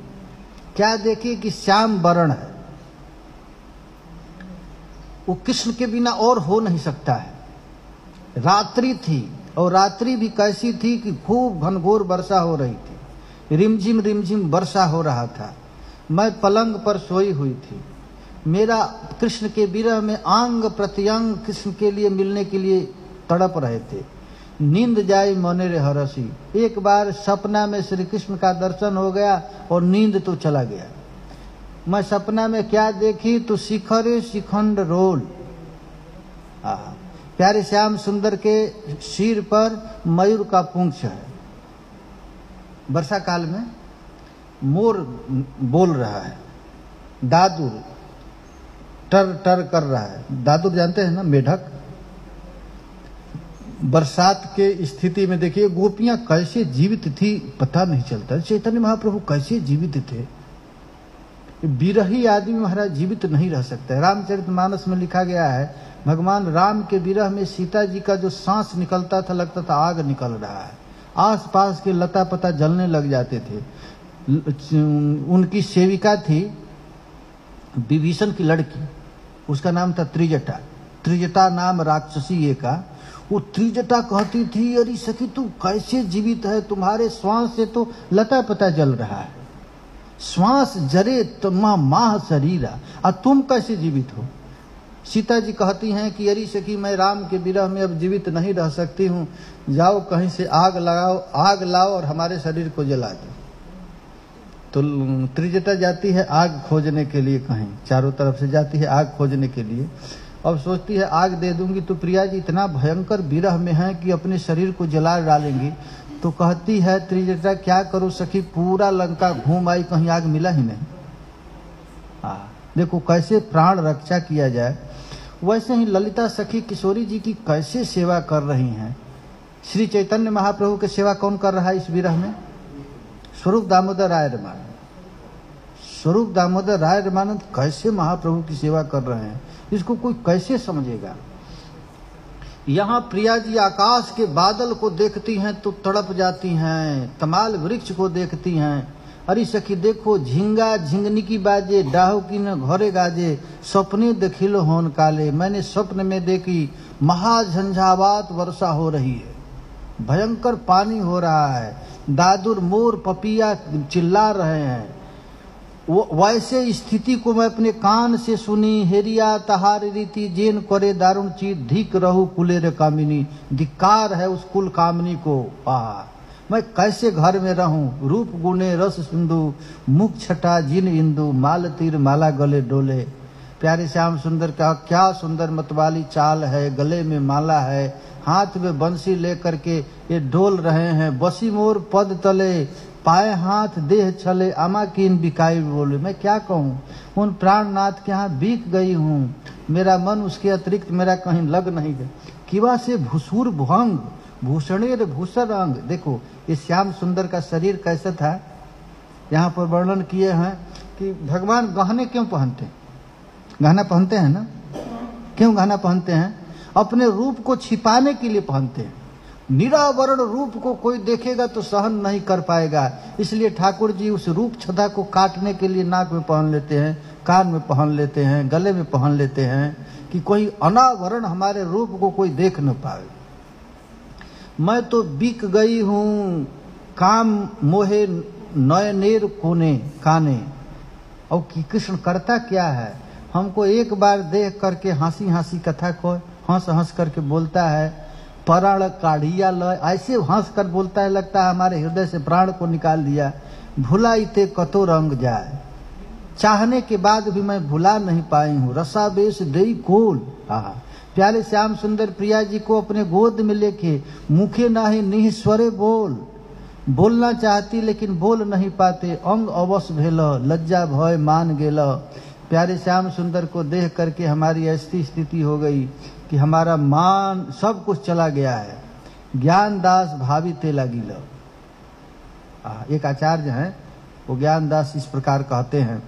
Speaker 1: क्या देखी कि श्याम वर्ण है, वो कृष्ण के बिना और हो नहीं सकता है। रात्रि थी, और रात्रि भी कैसी थी कि खूब घनघोर वर्षा हो रही थी, रिमझिम रिमझिम वर्षा हो रहा था। मैं पलंग पर सोई हुई थी, मेरा कृष्ण के विरह में अंग प्रत्यंग कृष्ण के लिए मिलने के लिए तड़प रहे थे। नींद जाई मने रे हरसी। एक बार सपना में श्री कृष्ण का दर्शन हो गया और नींद तो चला गया। मैं सपना में क्या देखी तो शिखरे शिखंड रोल। प्यारे श्याम सुंदर के सिर पर मयूर का पूंछ है। वर्षा काल में मोर बोल रहा है, दादुर टर टर कर रहा है। दादुर जानते हैं ना, मेढक। बरसात के स्थिति में देखिए गोपियां कैसे जीवित थी पता नहीं चलता। चैतन्य महाप्रभु कैसे जीवित थे। विरही आदमी महाराज जीवित नहीं रह सकता है। रामचरितमानस में लिखा गया है, भगवान राम के विरह में सीता जी का जो सांस निकलता था, लगता था आग निकल रहा है। आसपास के लता पता जलने लग जाते थे। उनकी सेविका थी विभीषण की लड़की, उसका नाम था त्रिजटा। त्रिजटा नाम राक्षसी ये का। वो त्रिजटा कहती थी, अरे सखी तू कैसे जीवित है, तुम्हारे श्वास से तो लता पता जल रहा है, श्वास जरे तुम्हा माह शरीरा, और तुम कैसे जीवित हो। सीता जी कहती हैं कि अरे सखी मैं राम के विरह में अब जीवित नहीं रह सकती हूँ, जाओ कहीं से आग लगाओ, आग लाओ और हमारे शरीर को जला दो। तो त्रिजटा जाती है आग खोजने के लिए, कहीं चारों तरफ से जाती है आग खोजने के लिए। अब सोचती है आग दे दूंगी तो प्रिया जी इतना भयंकर विरह में है कि अपने शरीर को जला डालेंगी। तो कहती है त्रिजटा, क्या करूं सखी, पूरा लंका घूम आई, कहीं आग मिला ही नहीं। देखो कैसे प्राण रक्षा किया जाए। वैसे ही ललिता सखी किशोरी जी की कैसे सेवा कर रही हैं। श्री चैतन्य महाप्रभु की सेवा कौन कर रहा है इस विरह में? स्वरूप दामोदर राय रमानंद। स्वरूप दामोदर राय रमानंद कैसे महाप्रभु की सेवा कर रहे हैं, इसको कोई कैसे समझेगा। यहाँ प्रिया जी आकाश के बादल को देखती हैं तो तड़प जाती हैं, तमाल वृक्ष को देखती हैं, अरे सखी देखो झिंगा झिंगनी की बाजे, डाहू की न घरे गाजे, सपने देखिलो होन काले। मैंने स्वप्न में देखी महाझंझावात वर्षा हो रही है, भयंकर पानी हो रहा है, दादुर मोर पपिया चिल्ला रहे हैं। वो वैसे स्थिति को मैं अपने कान से सुनी। हेरिया तहार रीति जेन करे दारुण चीज, धिक रहू कुलेर कामिनी। धिक्कार है उस कुल कामिनी को। मैं कैसे घर में रहूं, रूप गुणे रस सिंधु, मुख छटा जिन इंदु, माल तीर माला गले डोले। प्यारे श्याम सुंदर का क्या सुंदर मतवाली चाल है, गले में माला है, हाथ में बंसी लेकर के ये डोल रहे हैं। बसी मोर पद तले, पाए हाथ देह छले, आमा कीन बिकाई बोले। मैं क्या कहूँ, उन प्राणनाथ के यहाँ बीक गई हूँ, मेरा मन उसके अतिरिक्त मेरा कहीं लग नहीं गया। किवा से भूसुर भंग, भूषणेर भूषण अंग। देखो ये श्याम सुंदर का शरीर कैसा था, यहाँ पर वर्णन किए हैं कि भगवान गहने क्यों पहनते हैं। गहना पहनते हैं ना, क्यों गहना पहनते हैं? अपने रूप को छिपाने के लिए पहनते हैं। निरावरण रूप को कोई देखेगा तो सहन नहीं कर पाएगा, इसलिए ठाकुर जी उस रूप छटा को काटने के लिए नाक में पहन लेते हैं, कान में पहन लेते हैं, गले में पहन लेते हैं, कि कोई अनावरण हमारे रूप को कोई देख न पाए। मैं तो बिक गई हूँ काम मोहे नयनेर कोने काने। और कि कृष्ण करता क्या है, हमको एक बार देख करके हंसी हंसी कथा को हंस हंस करके बोलता है, प्राण काढ़िया लय, ऐसे हंस कर बोलता है लगता है हमारे हृदय से प्राण को निकाल दिया। भुलाइते कतो रंग जाए, चाहने के बाद भी मैं भुला नहीं पाई हूँ। रसावेश देई कोल। प्यारे श्याम सुंदर प्रिया जी को अपने गोद में लेके मुखे नाही निस्वरे बोल, बोलना चाहती लेकिन बोल नहीं पाते। अंग अवश भेल, लज्जा भय मान गेल। प्यारे श्याम सुंदर को देख करके हमारी ऐसी स्थिति हो गई कि हमारा मान सब कुछ चला गया है। ज्ञानदास भावी तेला गिल। एक आचार्य हैं वो ज्ञानदास इस प्रकार कहते हैं।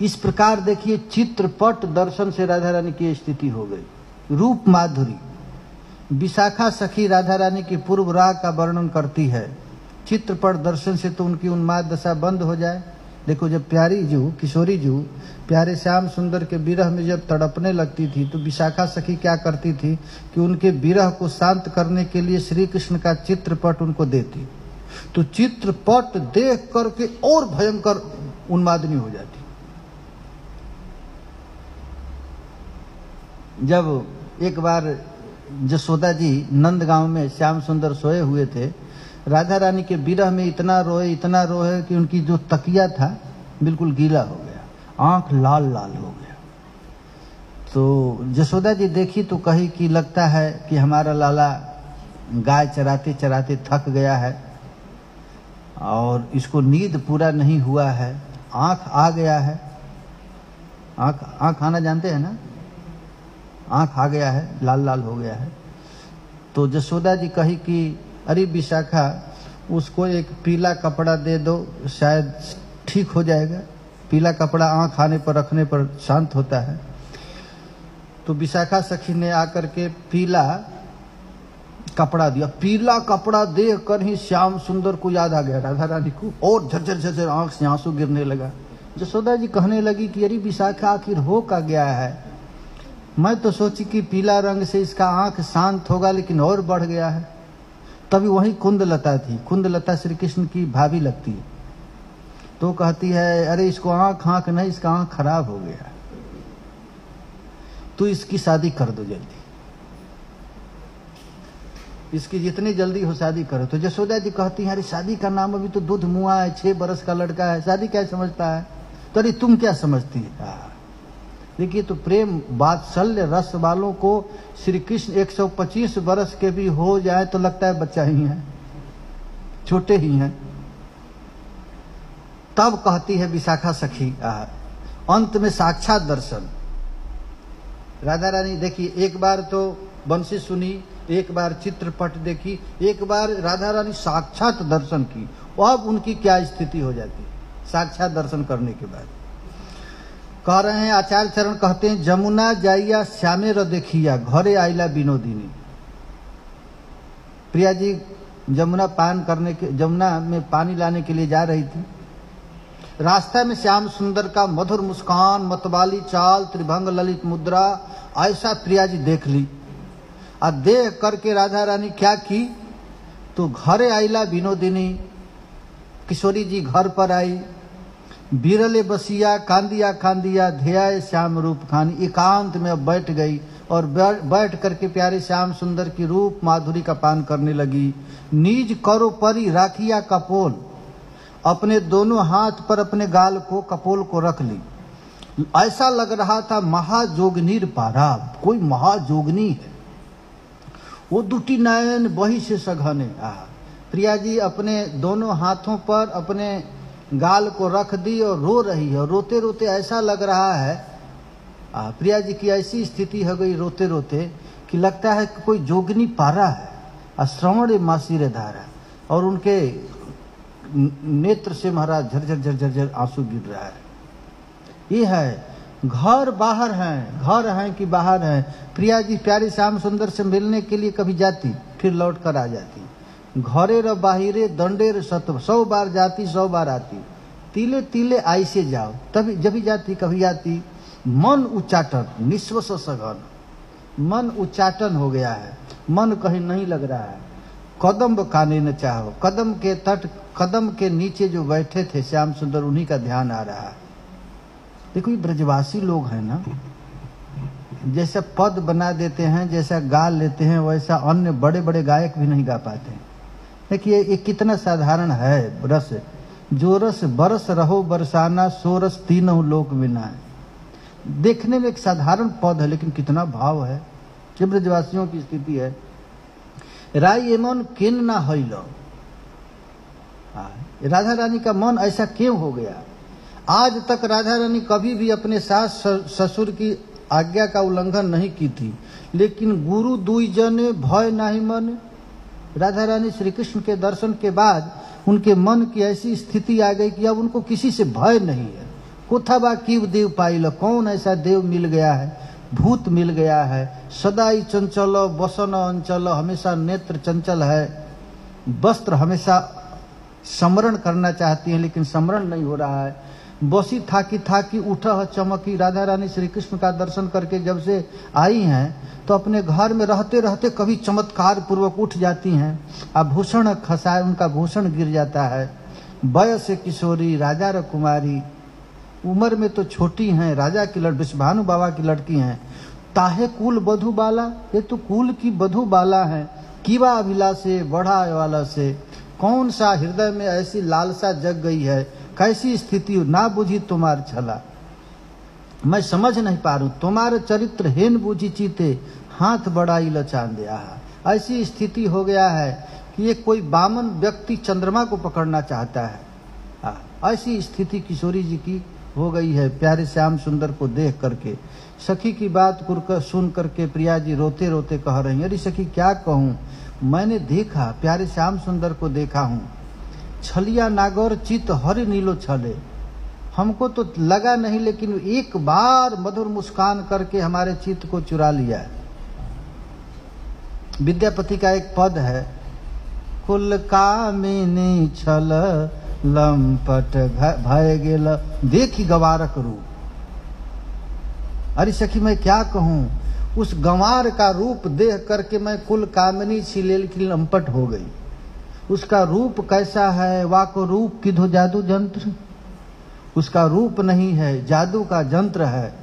Speaker 1: इस प्रकार देखिए चित्रपट दर्शन से राधा रानी की स्थिति हो गई। रूप माधुरी। विशाखा सखी राधा रानी की पूर्व राग का वर्णन करती है, चित्रपट दर्शन से तो उनकी उन्माद दशा बंद हो जाए। देखो जब प्यारी जू किशोरी जू प्यारे श्याम सुंदर के विरह में जब तड़पने लगती थी तो विशाखा सखी क्या करती थी कि उनके विरह को शांत करने के लिए श्री कृष्ण का चित्रपट उनको देती। तो चित्रपट देख करके और भयंकर उन्मादनी हो जाती। जब एक बार जसोदा जी नंदगांव में श्याम सुंदर सोए हुए थे, राधा रानी के विरह में इतना रोए कि उनकी जो तकिया था बिल्कुल गीला हो गया, आंख लाल लाल हो गया। तो जसोदा जी देखी तो कही कि लगता है कि हमारा लाला गाय चराते चराते थक गया है और इसको नींद पूरा नहीं हुआ है, आंख आ गया है। आंख आना जानते हैं ना, आंख आ गया है, लाल लाल हो गया है। तो जसोदा जी कही कि अरे विशाखा उसको एक पीला कपड़ा दे दो, शायद ठीक हो जाएगा। पीला कपड़ा आँख आने पर रखने पर शांत होता है। तो विशाखा सखी ने आकर के पीला कपड़ा दिया। पीला कपड़ा देख कर ही श्याम सुंदर को याद आ गया राधा रानी को, और झरझर झरझर आंख से आंसू गिरने लगा। यशोदा जी कहने लगी कि अरे विशाखा आखिर हो का गया है, मैं तो सोची कि पीला रंग से इसका आंख शांत होगा, लेकिन और बढ़ गया है। तभी वही कुंदलता थी। कुंदलता श्री कृष्ण की भाभी लगती है। तो कहती है अरे इसको आंख नहीं, इसका आंख खराब हो गया, तो इसकी शादी कर दो जल्दी, इसकी जितनी जल्दी हो शादी करो। तो यशोदा जी कहती है अरे शादी का नाम अभी तो दूध मुआ है, 6 बरस का लड़का है, शादी क्या समझता है? तो अरे तुम क्या समझती है? देखिए तो प्रेम वात्सल्य रस वालों को श्री कृष्ण 125 बरस के भी हो जाए तो लगता है बच्चा ही है, छोटे ही हैं। तब कहती है विशाखा सखी, अंत में साक्षात दर्शन। राधा रानी देखिए, एक बार तो बंसी सुनी, एक बार चित्रपट देखी, एक बार राधा रानी साक्षात दर्शन की। अब उनकी क्या स्थिति हो जाती है साक्षात दर्शन करने के बाद? कह रहे हैं आचार्य चरण कहते हैं, जमुना जाइया श्यामे र देखिया घरे आइला विनोदिनी। प्रिया जी जमुना में पानी लाने के लिए जा रही थी। रास्ता में श्याम सुंदर का मधुर मुस्कान, मतवाली चाल, त्रिभंग ललित मुद्रा, ऐसा प्रिया जी देख ली। और देख करके राधा रानी क्या की, तो घरे आइला विनोदिनी, किशोरी जी घर पर आई। बिरले बसिया कांदिया कांदिया ध्याय श्याम रूप खानी, एकांत में अब बैठ गई और बैठ करके प्यारे श्याम सुंदर की रूप माधुरी का पान करने लगी। नीज करो परी राखिया कपोल, अपने दोनों हाथ पर अपने गाल को कपोल को रख ली। ऐसा लग रहा था महाजोगनीर पारा, कोई महाजोगनी है। वो दुटी नयन वही से सघने। प्रिया जी अपने दोनों हाथों पर अपने गाल को रख दी और रो रही है। रोते रोते ऐसा लग रहा है, प्रिया जी की ऐसी स्थिति हो गई रोते रोते कि लगता है कि कोई जोगनी पारा है। श्रवण मासीरे धारा, और उनके नेत्र से महाराज झरझर झरझर झर आंसू गिर रहा है। ये है घर बाहर हैं, घर हैं कि बाहर हैं। प्रिया जी प्यारे श्याम सुंदर से मिलने के लिए कभी जाती, फिर लौट कर आ जाती। घरे र बाहिरे दंडे र सत, 100 बार जाती 100 बार आती। तिले तिले आई से जाओ, तभी जब भी जाती कभी आती। मन उच्चाटन निश्वस सघन, मन उच्चाटन हो गया है, मन कहीं नहीं लग रहा है। कदम काने न चाहो, कदम के तट, कदम के नीचे जो बैठे थे श्याम सुंदर, उन्हीं का ध्यान आ रहा है। देखो ये ब्रजवासी लोग हैं ना, जैसा पद बना देते हैं, जैसा गा लेते हैं, वैसा अन्य बड़े बड़े गायक भी नहीं गा पाते हैं। देखिए ये कितना साधारण है रस, जो रस बरस रहो बरसाना, सो रस तीनों लोक में ना है। देखने में एक साधारण पद है, लेकिन कितना भाव है। ये ब्रजवासियों की स्थिति है। राय एमन किन ना हईलो, राधा रानी का मन ऐसा क्यों हो गया? आज तक राधा रानी कभी भी अपने सास ससुर की आज्ञा का उल्लंघन नहीं की थी, लेकिन गुरु दुई जने भय नहीं मन। राधा रानी श्री कृष्ण के दर्शन के बाद उनके मन की ऐसी स्थिति आ गई कि अब उनको किसी से भय नहीं है। कोथाबा कीव देव पाइल, कौन ऐसा देव मिल गया है, भूत मिल गया है। सदाई चंचल बसन अंचल, हमेशा नेत्र चंचल है। वस्त्र हमेशा समरण करना चाहती है, लेकिन समरण नहीं हो रहा है। बसी थाकी थाकी उठह चमकी। राधा रानी श्री कृष्ण का दर्शन करके जब से आई हैं, तो अपने घर में रहते रहते कभी चमत्कार पूर्वक उठ जाती हैं। आभूषण खसाए, उनका भूषण गिर जाता है। वयस किशोरी राजा र कुमारी, उम्र में तो छोटी हैं, राजा की विश्वभानु बाबा की लड़की हैं। ताहे कुल बधु बाला, ये तो कुल की बधु बाला है। कीवा अभिलाषे बढ़ा वाला से, कौन सा हृदय में ऐसी लालसा जग गई है, कैसी स्थिति ना बुझी तुम्हार छला। मैं समझ नहीं पा रहा हूं, तुम्हारे चरित्र हेन बुझी चीते, हाथ बढ़ाई लचांदे। ऐसी स्थिति हो गया है कि ये कोई बामन व्यक्ति चंद्रमा को पकड़ना चाहता है। ऐसी स्थिति किशोरी जी की हो गई है प्यारे श्याम सुंदर को देख करके। सखी की बात सुन करके प्रिया जी रोते रोते कह रही हैं, अरे सखी क्या कहूं, मैंने देखा, प्यारे श्याम सुंदर को देखा हूं। छलिया नागर चित हरि नीलो छले, हमको तो लगा नहीं, लेकिन एक बार मधुर मुस्कान करके हमारे चित्त को चुरा लिया है। विद्यापति का एक पद है, कुल कामिनी छल लंपट भय गेल देखी गवारक रूप। अरे सखी मैं क्या कहूं, उस गंवार का रूप देख करके मैं कुल कामिनी छिलेल की लंपट हो गई। उसका रूप कैसा है, वाको रूप किधो जादू जंत्र, उसका रूप नहीं है, जादू का जंत्र है।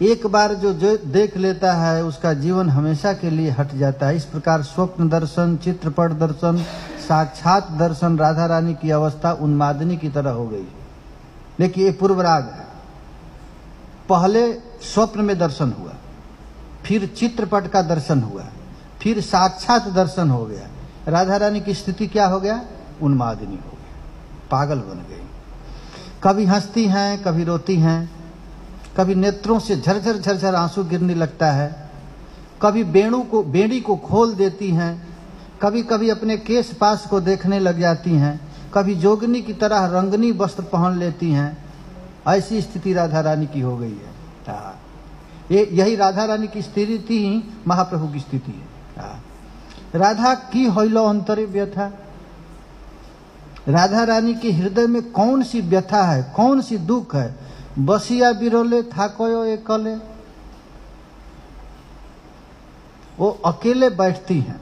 Speaker 1: एक बार जो देख लेता है उसका जीवन हमेशा के लिए हट जाता है। इस प्रकार स्वप्न दर्शन, चित्रपट दर्शन, साक्षात दर्शन राधा रानी की अवस्था उन्मादिनी की तरह हो गई। देखिए ये पूर्व राग है। पहले स्वप्न में दर्शन हुआ, फिर चित्रपट का दर्शन हुआ, फिर साक्षात दर्शन हो गया। राधा रानी की स्थिति क्या हो गया, उन्मादिनी हो गई, पागल बन गई। कभी हंसती हैं, कभी रोती हैं, कभी नेत्रों से झरझर झरझर आंसू गिरने लगता है, कभी बेड़ी को खोल देती हैं, कभी कभी अपने केश पास को देखने लग जाती हैं, कभी जोगनी की तरह रंगनी वस्त्र पहन लेती हैं। ऐसी स्थिति राधा रानी की हो गई है। यही राधा रानी की स्थिति ही महाप्रभु की स्थिति है। राधा की होइलो अंतरे व्यथा, राधा रानी के हृदय में कौन सी व्यथा है, कौन सी दुख है। बसिया बिरोले थाकोयो एकले, वो अकेले बैठती हैं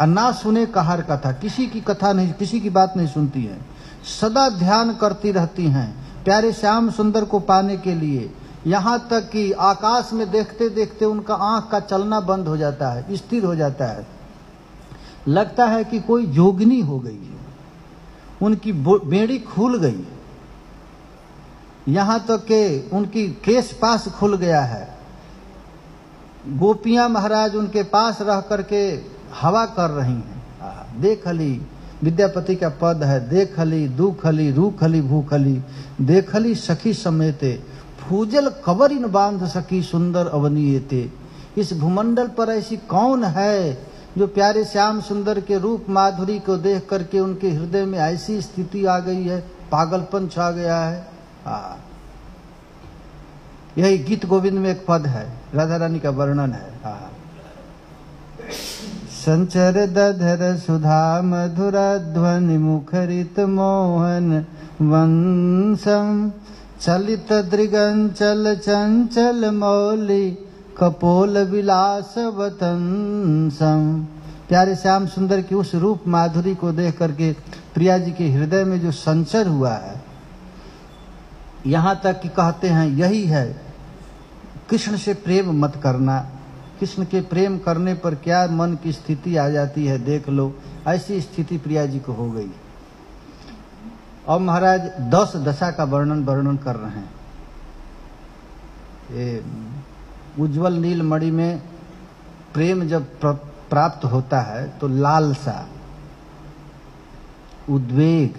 Speaker 1: और ना सुने कहार कथा, किसी की कथा नहीं, किसी की बात नहीं सुनती हैं, सदा ध्यान करती रहती हैं प्यारे श्याम सुंदर को पाने के लिए। यहाँ तक कि आकाश में देखते देखते उनका आंख का चलना बंद हो जाता है, स्थिर हो जाता है, लगता है कि कोई जोगिनी हो गई है, उनकी बेड़ी खुल गई, यहाँ तक कि उनकी केश पास खुल गया है। गोपियां महाराज उनके पास रह करके हवा कर रही हैं। देखली, विद्यापति का पद है, देखली दुखली रूखली भूखली, देखली सखी समेते, फूजल कबरिन बांध सकी सुंदर अवनीयते। इस भूमंडल पर ऐसी कौन है जो प्यारे श्याम सुंदर के रूप माधुरी को देख करके उनके हृदय में ऐसी स्थिति आ गई है, पागलपन छा गया है। यही गीत गोविंद में एक पद है, राधा रानी का वर्णन है। संचर दधर सुधा मधुरा ध्वनि मुखरित मोहन वंशम, चलित दृगंचल चंचल मौली कपोल विलास वतंसम। प्यारे श्याम सुंदर की उस रूप माधुरी को देख करके प्रिया जी के हृदय में जो संचर हुआ है, यहाँ तक कि कहते हैं यही है, कृष्ण से प्रेम मत करना। कृष्ण के प्रेम करने पर क्या मन की स्थिति आ जाती है देख लो। ऐसी स्थिति प्रिया जी को हो गई। और महाराज 10 दशा का वर्णन कर रहे हैं। ये उज्जवल नील मणि में प्रेम जब प्राप्त होता है तो लालसा, उद्वेग,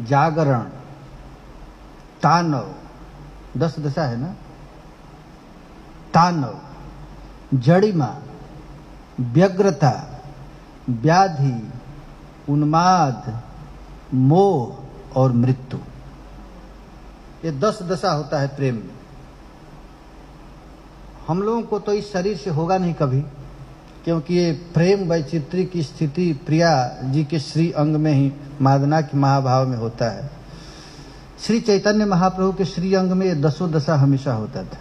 Speaker 1: जागरण, तानव, 10 दशा है ना, तानव, जड़िमा, व्यग्रता, व्याधि, उन्माद, मोह और मृत्यु, ये 10 दशा होता है प्रेम में। हम लोगों को तो इस शरीर से होगा नहीं कभी, क्योंकि ये प्रेम वैचित्री की स्थिति प्रिया जी के श्री अंग में ही मादना के महाभाव में होता है। श्री चैतन्य महाप्रभु के श्री अंग में ये 10 दशा हमेशा होता था।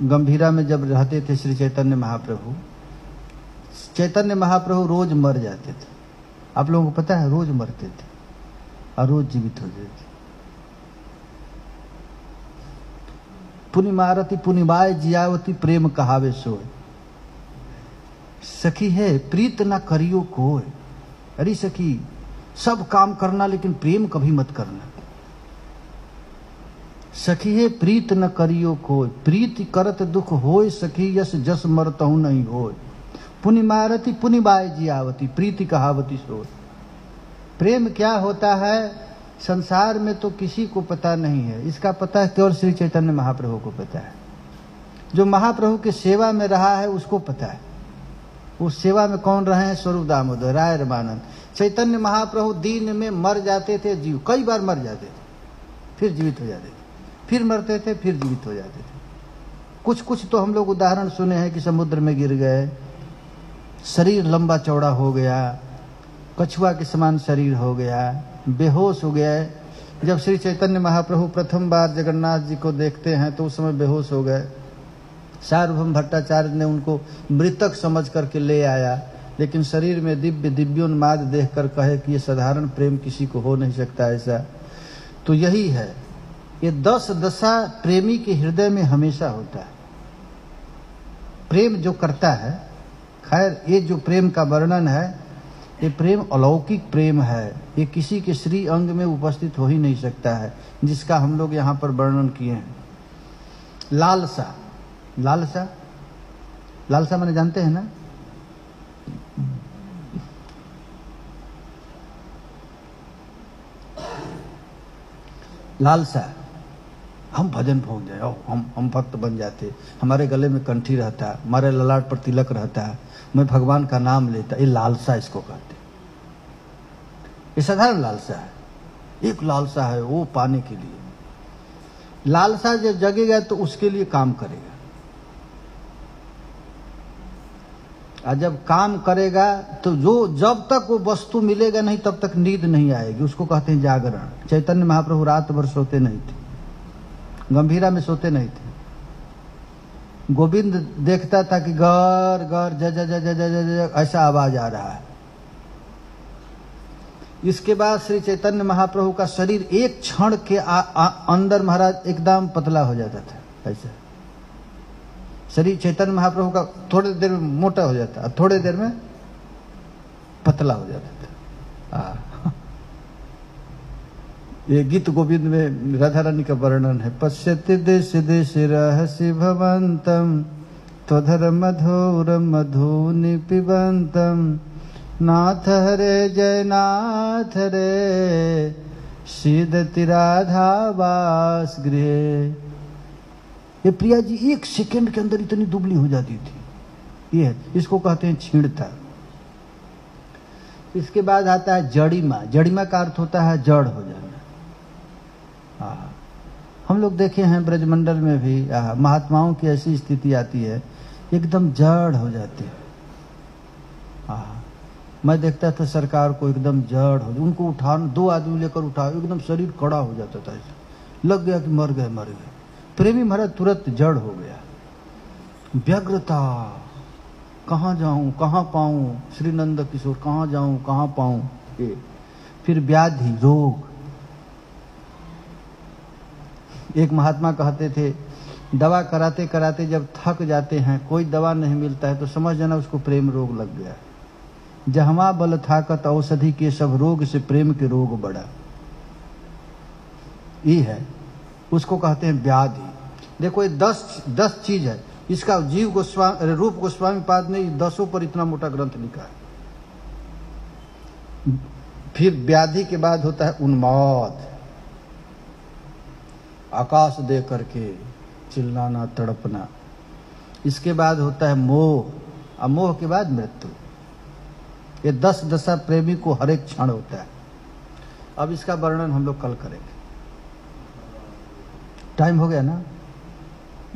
Speaker 1: गंभीरा में जब रहते थे श्री चैतन्य महाप्रभु रोज मर जाते थे। आप लोगों को पता है, रोज मरते थे और रोज जीवित होते थे। पुनिमारती पुनिबाय जियावती प्रेम कहावे सोय, सखी है प्रीत न करियो कोय। अरे सखी, सब काम करना लेकिन प्रेम कभी मत करना। सखी है प्रीत न करियो कोय, प्रीति करत दुख होय सखी, यस जस मरतहु नहीं होय। पुनिमारती पुनिबाय जियावती, प्रीति कहावती सोय। प्रेम क्या होता है संसार में तो किसी को पता नहीं है, इसका पता है केवल श्री चैतन्य महाप्रभु को पता है। जो महाप्रभु के सेवा में रहा है उसको पता है। उस सेवा में कौन रहे हैं? स्वरूप दामोदर, राय रमानंद। चैतन्य महाप्रभु दिन में मर जाते थे जीव, कई बार मर जाते थे। फिर जीवित हो जाते थे, फिर मरते थे, फिर जीवित हो जाते थे। कुछ कुछ तो हम लोग उदाहरण सुने हैं कि समुद्र में गिर गए, शरीर लंबा चौड़ा हो गया, कछुआ के समान शरीर हो गया, बेहोश हो गया। जब श्री चैतन्य महाप्रभु प्रथम बार जगन्नाथ जी को देखते हैं तो उस समय बेहोश हो गए। सार्वभौम भट्टाचार्य ने उनको मृतक समझ करके ले आया, लेकिन शरीर में दिव्योन्माद देखकर कहे कि ये साधारण प्रेम किसी को हो नहीं सकता ऐसा। तो यही है, ये 10 दशा प्रेमी के हृदय में हमेशा होता है। प्रेम जो करता है, खैर ये जो प्रेम का वर्णन है, ये प्रेम अलौकिक प्रेम है, ये किसी के श्री अंग में उपस्थित हो ही नहीं सकता है, जिसका हम लोग यहाँ पर वर्णन किए हैं। लालसा, लालसा, लालसा माने जानते हैं ना? लालसा, हम भजन पहुंच जाए, हम भक्त बन जाते, हमारे गले में कंठी रहता, हमारे ललाट पर तिलक रहता, मैं भगवान का नाम लेता, ये लालसा इसको कहते। ये साधारण लालसा है, एक लालसा है वो पाने के लिए। लालसा जब जगेगा तो उसके लिए काम करेगा, और जब काम करेगा तो जब तक वो वस्तु मिलेगा नहीं तब तक नींद नहीं आएगी, उसको कहते हैं जागरण। चैतन्य महाप्रभु रात भर सोते नहीं थे, गंभीरा में सोते नहीं थे। गोविंद देखता था कि गर गर ज ज ज ज ज ज ऐसा आवाज आ रहा है। इसके बाद श्री चैतन्य महाप्रभु का शरीर एक क्षण के अंदर महाराज एकदम पतला हो जाता था। ऐसा शरीर चैतन्य महाप्रभु का थोड़ी देर में मोटा हो जाता, थोड़ी देर में पतला हो जाता था। ये गीत गोविंद में राधा रानी का वर्णन है। पश्यति देश देश रहसि भवंतम त्वधर मधुर मधुनि पिबंतम नाथ हरे जय नाथ रे सीदति राधा वास गृहे। ये प्रिया जी एक सेकंड के अंदर इतनी दुबली हो जाती थी। ये है, इसको कहते हैं छीणता। इसके बाद आता है जड़िमा। जड़िमा का अर्थ होता है जड़ हो जाना। हम लोग देखे हैं ब्रजमंडल में भी महात्माओं की ऐसी स्थिति आती है, एकदम जड़ हो जाते हैं। मैं देखता था सरकार को एकदम जड़ हो, उनको उठाना, 2 आदमी लेकर उठाओ, एकदम शरीर कड़ा हो जाता था, ऐसा लग गया कि मर गए मर गए। प्रेमी महाराज तुरंत जड़ हो गया। व्यग्रता, कहाँ जाऊं कहाँ पाऊं, श्री नंद किशोर कहाँ जाऊं कहाँ पाऊं। ये फिर व्याधि, रोग। एक महात्मा कहते थे, दवा कराते कराते जब थक जाते हैं, कोई दवा नहीं मिलता है तो समझ जाना उसको प्रेम रोग लग गया। जहमा बल थाकत औषधि के सब रोग से प्रेम के रोग बढ़ा। ये है, उसको कहते हैं व्याधि। देखो ये 10 चीज है। इसका जीव गोस्वामी, रूप गोस्वामी पाद ने 10 पर इतना मोटा ग्रंथ लिखा है। फिर व्याधि के बाद होता है उन्माद, आकाश दे करके चिल्लाना तड़पना। इसके बाद होता है मोह, और मोह के बाद मृत्यु। ये 10 दशा प्रेमी को हर एक क्षण होता है। अब इसका वर्णन हम लोग कल करेंगे। टाइम हो गया ना।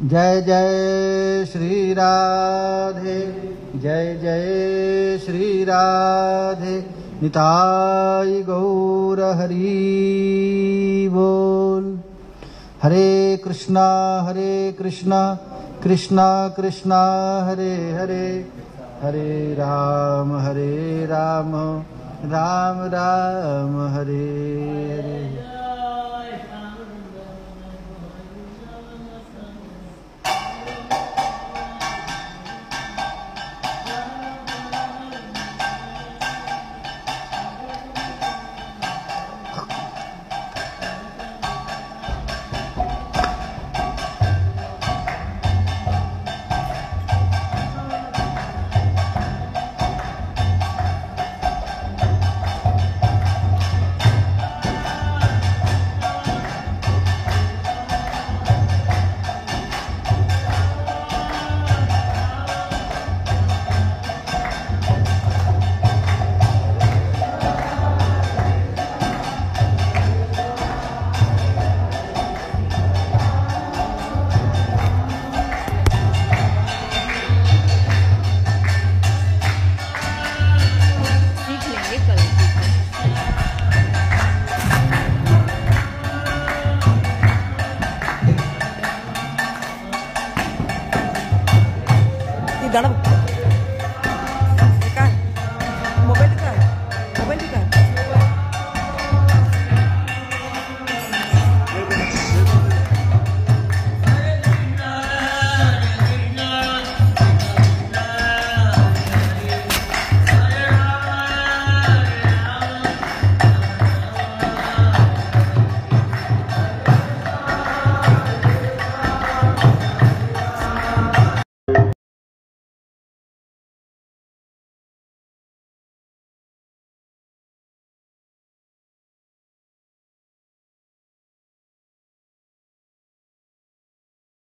Speaker 1: जय जय श्री राधे, जय जय श्री राधे, निताई गौर हरि बोल। हरे कृष्णा कृष्णा कृष्णा हरे हरे, हरे राम राम राम हरे